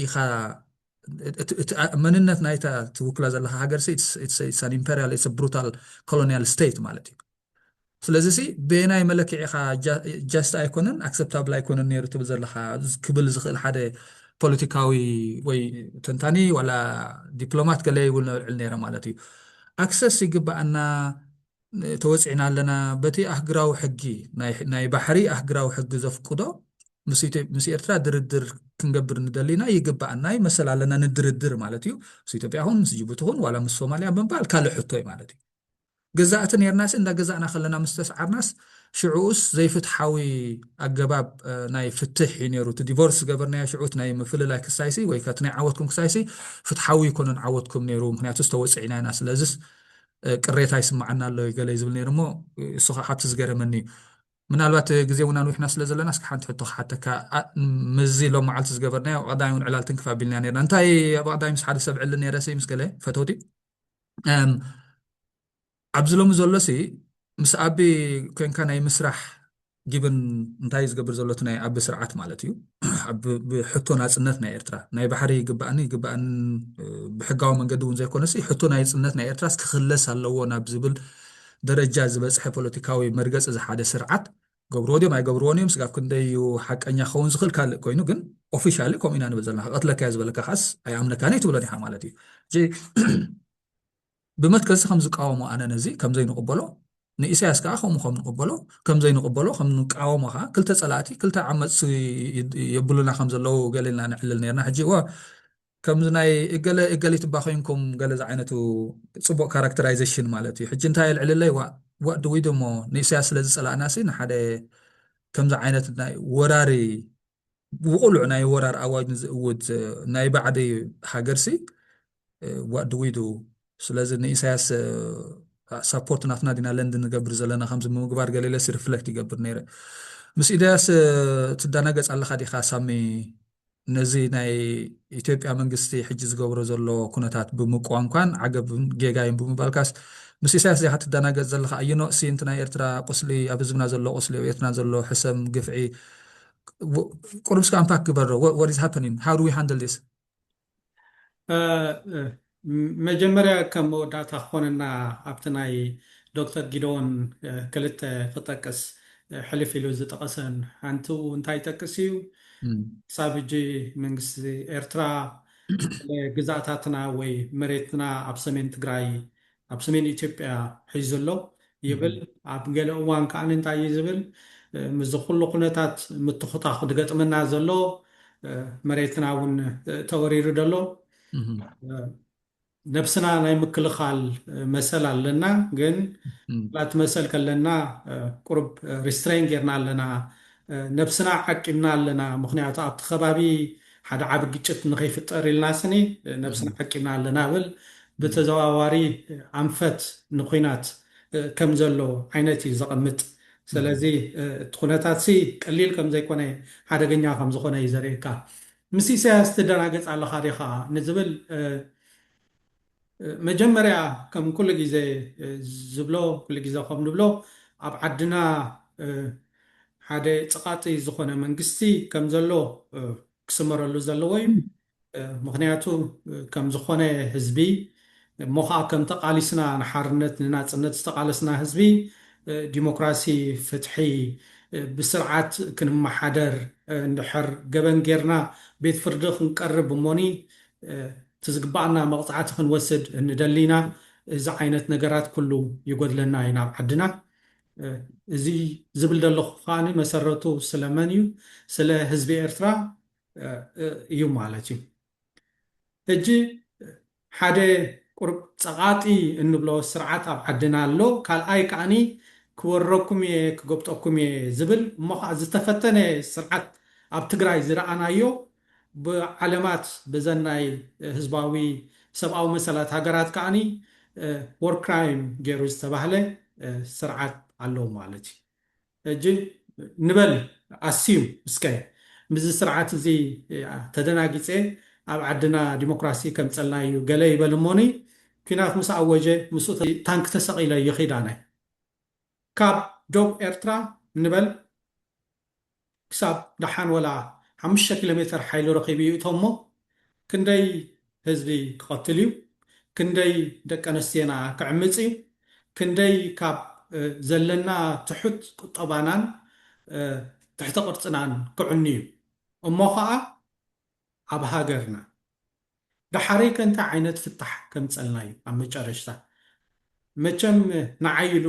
ኢኻ መንነት ናይታ ትውክላ ዘለኻ ሃገር ሲ ኢትስ ኣን ኢምፔሪያል ኢትስ ብሩታል ኮሎኒያል ስቴት ማለት እዩ ስለዚ ሲ ብናይ መለክዕ ኢኻ ጃስት ኣይኮነን ኣክሰፕታብል ኣይኮነን ነይሩ ትብል ዘለኻ ክብል ዝኽእል ሓደ ፖለቲካዊ ወይ ተንታኒ ዋላ ዲፕሎማት ገለ ይብል ነብልዕል ነይረ ማለት እዩ ኣክሰስ ይግባአና ተወፂዕና ኣለና በቲ ኣህግራዊ ሕጊ ናይ ባሕሪ ኣህግራዊ ሕጊ ዘፍቅዶ ምስ ኤርትራ ድርድር ክንገብር ንደሊና ይግባአና ይመሰል ኣለና ንድርድር ማለት እዩ ምስ ኢትዮጵያ ኹን ምስ ጅቡቲ ኹን ዋላ ምስ ሶማልያ ምባል ካልእ ሕቶ እዩ ማለት እዩ ገዛእቲ ነርናስ እንዳገዛእና ከለና ምስ ተሰዓርናስ ሽዑስ ዘይፍትሓዊ ኣገባብ ናይ ፍትሕ ነይሩ እቲ ዲቮርስ ገበርናዮ ሽዑት ናይ ምፍልላይ ክሳይሲ ወይ ከቲ ናይ ዓወትኩም ክሳይሲ ፍትሓዊ ይኮነን ዓወትኩም ነይሩ ምክንያቱ ዝተወፅዕና ኢና ስለዚስ ቅሬታ ይስማዓና ኣሎ ገለ ዝብል ነይሩ እሞ እሱ ካብቲ ዝገረመኒ እዩ ምናልባት ግዜ እውን ንዊሕና ስለ ዘለና እስኪ ሓንቲ ሕቶ ክሓተካ ምዚ ሎም መዓልቲ ዝገበርናዮ ቀዳሚ እውን ዕላል ትንክፍ ኣቢልና ነርና እንታይ ኣብ ቀዳሚ ምስ ሓደ ሰብ ዕሊ ነይረሲ ምስ ገለ ፈተውቲ ኣብዚ ሎሚ ዘሎ ሲ ምስ ኣቢ ኮንካ ናይ ምስራሕ ጊብን እንታይ ዝገብር ዘሎ እቲ ናይ ኣቢ ስርዓት ማለት እዩ ብሕቶ ናፅነት ናይ ኤርትራ ናይ ባሕሪ ይግባእኒ ብሕጋዊ መንገዲ እውን ዘይኮነሲ ሕቶ ናይ ፅነት ናይ ኤርትራስ ክኽለስ ኣለዎ ናብ ዝብል ደረጃ ዝበፅሐ ፖለቲካዊ መርገፂ ዝሓደ ስርዓት ገብርዎ ድዮም ኣይገብርዎን እዮም ስጋብ ክንደይ ሓቀኛ ክኸውን ዝኽእል ካልእ ኮይኑ ግን ኦፊሻሊ ከምኡ ኢና ንብል ዘለና ቀትለካ እያ ዝበለካ ካስ ኣይኣምነካኒ ትብሎ ዲኻ ማለት እዩ ብመትከልሲ ከም ዝቃወሞ ኣነ ነዚ ከም ዘይንቕበሎ ንኢሳያስ ከዓ ከምኡ ከም ንቕበሎ ከም ዘይንቕበሎ ከም ንቃወሞ ከዓ ክልተ ፀላእቲ ክልተ ዓመፅቲ የብሉና ከም ዘለዉ ገሌልና ንዕልል ነርና ሕጂ ከምዚ ናይ እገሌ ትባ ኮይንኩም ገለ ዝዓይነቱ ፅቡቅ ካራክተራይዜሽን ማለት እዩ ሕጂ እንታይ የልዕልለይ ዋት ዱ ዊ ዱ ሞ ንኢሳያስ ስለ ዝፀላእና ሲ ንሓደ ከምዚ ዓይነት ናይ ወራሪ ውቁሉዕ ናይ ወራር ኣዋጅ ንዝእውድ ናይ ባዕዲ ሃገር ሲ ዋት ዱ ዊ ዱ ስለዚ ንኢሳያስ ሳፖርት ናትና ዲና ለንደን ንገብር ዘለና ከምዚ ምግባር ገሌለሲ ሪፍሌክት ይገብር ነይረ ምስ ኢሳያስ ትዳናገፅ ኣለካ ዲኻ ሳሚ ነዚ ናይ ኢትዮጵያ መንግስቲ ሕጂ ዝገብሮ ዘሎ ኩነታት ብምቋንቋን ዓገብን ጌጋይን ብምባልካስ ምስ ኢሳያስ ዲኻ ትዳናገፅ ዘለካ እዩኖ ሲንቲ ናይ ኤርትራ ቁስሊ ኣብ ህዝብና ዘሎ ቁስሊ ኣብ ኤርትራ ዘሎ ሕሰም ግፍዒ ቁርብስካ ኣምፓክ ግበሮ what is happening how do we handle this መጀመርያ ከም መወዳእታ ክኾነና ኣብቲ ናይ ዶክተር ጊዶን ክልተ ክጠቅስ ሕልፍ ኢሉ ዝጠቐሰን ሓንቲ እንታይ ይጠቅስ እዩ ሳብ ሕጂ መንግስቲ ኤርትራ ግዛታትና ወይ መሬትና ኣብ ሰሜን ትግራይ ኣብ ሰሜን ኢትዮጵያ ሒዙ ዘሎ ይብል ኣብ ገለ እዋን ከዓ እንታይ እዩ ዝብል ምስ ኩሉ ኩነታት ምትኽታኽ ዝገጥመና ዘሎ መሬትና እውን ተወሪሩ ዘሎ ነብስና ናይ ምክልኻል መሰል ኣለና ግን ላት መሰል ከለና ቁርብ ሪስትሬን ጌርና ኣለና ነብስና ዓቂምና ኣለና ምክንያቱ ኣብቲ ከባቢ ሓደ ዓብ ግጭት ንኸይፍጠር ኢልና ስኒ ነብስና ዓቂምና ኣለና ብል ብተዘዋዋሪ ኣንፈት ንኩናት ከም ዘሎ ዓይነት እዩ ዘቐምጥ ስለዚ እቲ ኩነታት ቀሊል ከም ዘይኮነ ሓደገኛ ከም ዝኾነ እዩ ዘርእየካ ምስ ኢሳያስ ትደናገፅ ኣለካ ዲኻ ንዝብል መጀመርያ ከም ኩሉ ግዜ ዝብሎ ኩሉ ግዜ ከም ንብሎ ኣብ ዓድና ሓደ ፀቓጢ ዝኾነ መንግስቲ ከም ዘሎ ክስመረሉ ዘለዎ እዩ ምክንያቱ ከም ዝኾነ ህዝቢ እሞ ከዓ ከም ተቃሊስና ንሓርነት ንናፅነት ዝተቃለስና ህዝቢ ዲሞክራሲ ፍትሒ ብስርዓት ክንመሓደር እንድሕር ገበን ጌርና ቤት ፍርዲ ክንቀርብ እሞኒ ትዝግባእና መቕፃዕቲ ክንወስድ እንደሊና እዚ ዓይነት ነገራት ኩሉ ይጎድለና እዩ ናብ ዓድና እዚ ዝብል ዘለኹ ከዓኒ መሰረቱ ስለመን እዩ ስለ ህዝቢ ኤርትራ እዩ ማለት እዩ ሕጂ ሓደ ቁርብ ፀቓጢ እንብሎ ስርዓት ኣብ ዓድና ኣሎ ካልኣይ ከዓኒ ክወረኩም እየ ክገብጠኩም እየ ዝብል እሞ ከዓ ዝተፈተነ ስርዓት ኣብ ትግራይ ዝረኣናዮ ብዓለማት ብዘናይ ህዝባዊ ሰብኣዊ መሰላት ሃገራት ከዓኒ ወር ክራይም ገይሩ ዝተባህለ ስርዓት ኣለዎ ማለት እዩ ሕጂ ንበል ኣስዩ እስከ ምዝ ስርዓት እዚ ተደናጊፀ ኣብ ዓድና ዲሞክራሲ ከም ፀልና እዩ ገለ ይበል እሞኒ ኩናት ምስ ኣወጀ ምስኡ ታንክ ተሰቒለ ይኺዳነ ካብ ዶብ ኤርትራ ንበል ክሳብ ደሓን ወላ 5 ኪሎ ሜትር ሓይሊ ረኺቡ እዩ እቶሞ ክንደይ ህዝቢ ክቐትል እዩ ክንደይ ደቂ ኣንስትዮና ክዕምፅ እዩ ክንደይ ካብ ዘለና ትሑት ቁጠባናን ትሕተ ቅርፅናን ክዕኒ እዩ እሞ ከዓ ኣብ ሃገርና ዳሓረይ ከንታ ዓይነት ፍታሕ ከም ፀልና እዩ ኣብ መጨረሽታ መቸም ንዓይሉ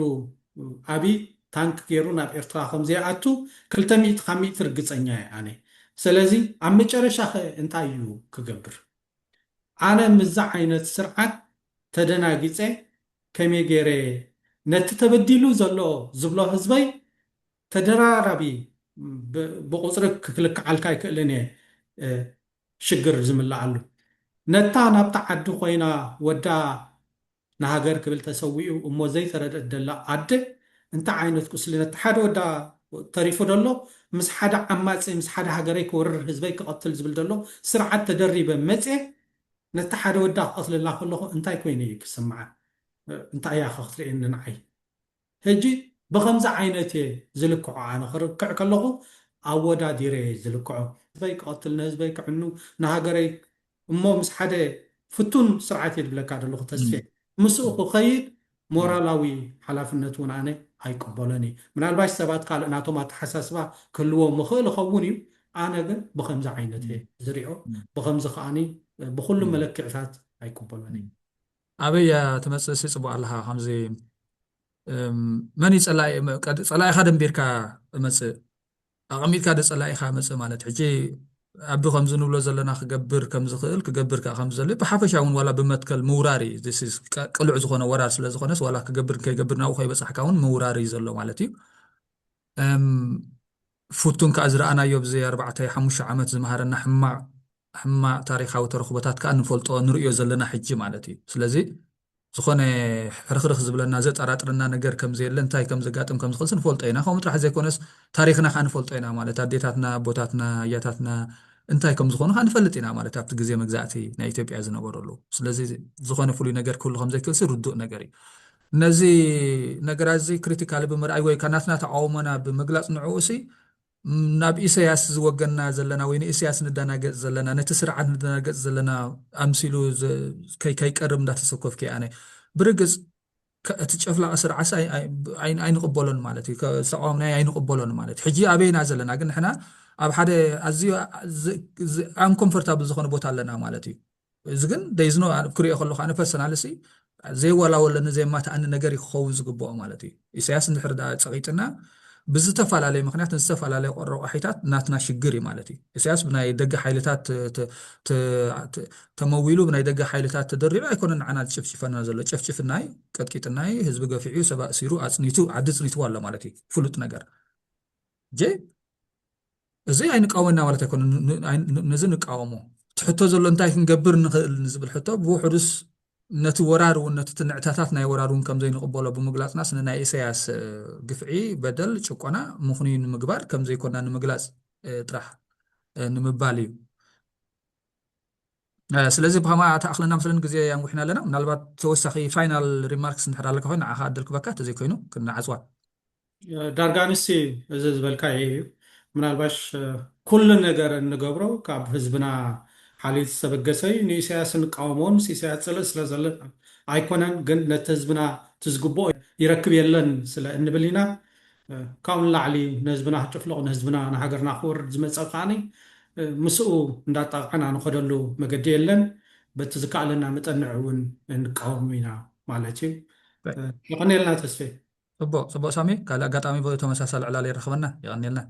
ኣብይ ታንክ ገይሩ ናብ ኤርትራ ከምዘይኣቱ 200 ካብ 100 ርግፀኛ እየ ኣነ ስለዚ ኣብ መጨረሻ ኸ እንታይ እዩ ክገብር ኣነ ምዛ ዓይነት ስርዓት ተደናጊፀ ከመይ ገይረ ነቲ ተበዲሉ ዘሎ ዝብሎ ህዝበይ ተደራራቢ ብቁፅሪ ክክልክዓልካ ይክእልን እየ ሽግር ዝምላኣሉ ነታ ናብታ ዓዲ ኮይና ወዳ ንሃገር ክብል ተሰዊኡ እሞ ዘይተረድእ ደላ ዓዲ እንታይ ዓይነት ቁስሊ ነቲ ሓደ ወዳ ተሪፉ ደሎ ምስ ሓደ ዓማፂ ምስ ሓደ ሃገረይ ክወርር ህዝበይ ክቐትል ዝብል ደሎ ስርዓት ተደሪበ መፅአ ነቲ ሓደ ወዳ ክቐትልላ ከለኹ እንታይ ኮይኑ እዩ ክስምዓ እንታይ እያ ክትርእየኒ ንዓይ ሕጂ ብከምዚ ዓይነት እየ ዝልክዖ ኣነ ክርክዕ ከለኹ ኣወዳዲረ ዝልክዖ ህዝበይ ክቐትል ንህዝበይ ክዕኑ ንሃገረይ እሞ ምስ ሓደ ፍቱን ስርዓት እየ ዝብለካ ዘለኹ ተስፊ ምስኡ ክኸይድ ሞራላዊ ሓላፍነት እውን ኣነ ኣይቅበሎን እዩ ምናልባሽ ሰባት ካልእ ናቶም ኣተሓሳስባ ክህልዎም ምኽእል ይኸውን እዩ ኣነ ግን ብከምዚ ዓይነት እየ ዝሪኦ ብከምዚ ከዓኒ ብኩሉ መለክዕታት ኣይቅበሎን እዩ ኣበይ ትመፅእ ፅቡቅ ኣለካ ከምዚ መን ፀላኢኻ ደንቢርካ መፅእ ኣቐሚጥካ ደፀላኢኻ መፅእ ማለት ሕጂ ኣቢ ከምዚ ንብሎ ዘለና ክገብር ከም ዝኽእል ክገብር ከዓ ከም ዘሎ ብሓፈሻ እውን ዋላ ብመትከል ምውራር እዩ ቅልዕ ዝኾነ ወራር ስለ ዝኾነስ ዋላ ክገብር ከይገብር ናብኡ ከይበፃሕካ እውን ምውራር እዩ ዘሎ ማለት እዩ ፍቱን ከዓ ዝረኣናዮ ብዚ 4-5 ዓመት ዝመሃረና ሕማቅ ታሪካዊ ተረኽቦታት ከዓ ንፈልጦ ንሪኦ ዘለና ሕጂ ማለት እዩ ስለዚ ዝኾነ ሕርክርክ ዝብለና ዘጠራጥርና ነገር ከምዘየለ እንታይ ከም ዘጋጥም ከም ዝኽእልስ ንፈልጦ ኢና ከምኡ ጥራሕ ዘይኮነስ ታሪክና ከዓ ንፈልጦ ኢና ማለት ኣዴታትና ኣቦታትና እያታትና እንታይ ከም ዝኾኑ ከዓ ንፈልጥ ኢና ማለት ኣብቲ ግዜ መግዛእቲ ናይ ኢትዮጵያ ዝነበረሉ ስለዚ ዝኾነ ፍሉይ ነገር ክህሉ ከም ዘይክእልሲ ርዱእ ነገር እዩ ነዚ ነገራት እዚ ክሪቲካሊ ብምርኣይ ወይ ከዓ ናትና ተቃውሞና ብምግላፅ ንዕኡሲ ናብ ኢሳያስ ዝወገና ዘለና ወይ ንኢሳያስ ንደናገፅ ዘለና ነቲ ስርዓት ንደናገፅ ዘለና ኣምሲሉ ከይቀርብ እንዳተሰኮፍከ ኣነ ብርግፅ እቲ ጨፍላቕ ስርዓስ ኣይንቕበሎን ማለት እዩ ተቃውሞና ኣይንቕበሎን ማለት እዩ ሕጂ ኣበይና ዘለና ግን ንሕና ኣብ ሓደ ኣዝዩ ኣንኮምፎርታብል ዝኾነ ቦታ ኣለና ማለት እዩ እዚ ግን ደይዝኖ ክሪኦ ከለኹ ኣነ ፐርሰናልሲ ዘይወላወለኒ ዘይማትኣኒ ነገር ክኸውን ዝግብኦ ማለት እዩ ኢሳያስ እንድሕር ዳ ፀቂጥና ብዝተፈላለየ ምክንያት ንዝተፈላለየ ቆረቆሒታት ናትና ሽግር እዩ ማለት እዩ ኢሳያስ ብናይ ደገ ሓይልታት ተመዊሉ ብናይ ደገ ሓይልታት ተደሪቡ ኣይኮነን ንዓና ዝጭፍጭፈና ዘሎ ጨፍጭፍናይ ቀጥቂጥናይ ህዝቢ ገፊዑ ሰብ ኣእሲሩ ኣፅኒቱ ዓዲ ፅኒትዎ ኣሎ ማለት እዩ ፍሉጥ ነገር ጀ እዚ ኣይንቃወምና ማለት ኣይኮነ ነዚ ንቃወሞ ትሕቶ ዘሎ እንታይ ክንገብር ንኽእል ንዝብል ሕቶ ብውሕዱስ ነቲ ወራር እውን ነቲ ትንዕታታት ናይ ወራር እውን ከም ዘይንቕበሎ ብምግላፅናስ ንናይ ኢሳያስ ግፍዒ በደል ጭቆና ምኽንዩ ንምግባር ከም ዘይኮና ንምግላፅ ጥራሕ ንምባል እዩ ስለዚ ብኸማ ተኣኽለና ምስለን ግዜ ያንጉሕና ኣለና ምናልባት ተወሳኺ ፋይናል ሪማርክስ እንድሕር ኣለካ ኮይኑ ንዓኻ ኣደል ክበካ ተዘይኮይኑ ክንዓፅዋ ዳርጋ ንሲ እዚ ዝበልካ እዩ ምናልባሽ ኩሉ ነገር እንገብሮ ካብ ህዝብና ሓሊት ዝተበገሰ እዩ ንኢሳያስ ንቃወሞን ኢሳያስ ፅልእ ስለ ዘሎ ኣይኮነን ግን ነቲ ህዝብና ትዝግብኦ ይረክብ የለን ስለ እንብል ኢና ካብኡ ንላዕሊ ንህዝብና ክጭፍልቕ ንህዝብና ንሃገርና ክወርድ ዝመፀ ከዓኒ ምስኡ እንዳጣቕዐና ንኸደሉ መገዲ የለን በቲ ዝከኣለና መጠንዕ እውን ንቃወሙ ኢና ማለት እዩ ይቐኒልና ተስፈ ፅቡቅ ሳሚ ካልእ ኣጋጣሚ ተመሳሳሊ ዕላል ይረኽበና ይቐኒልና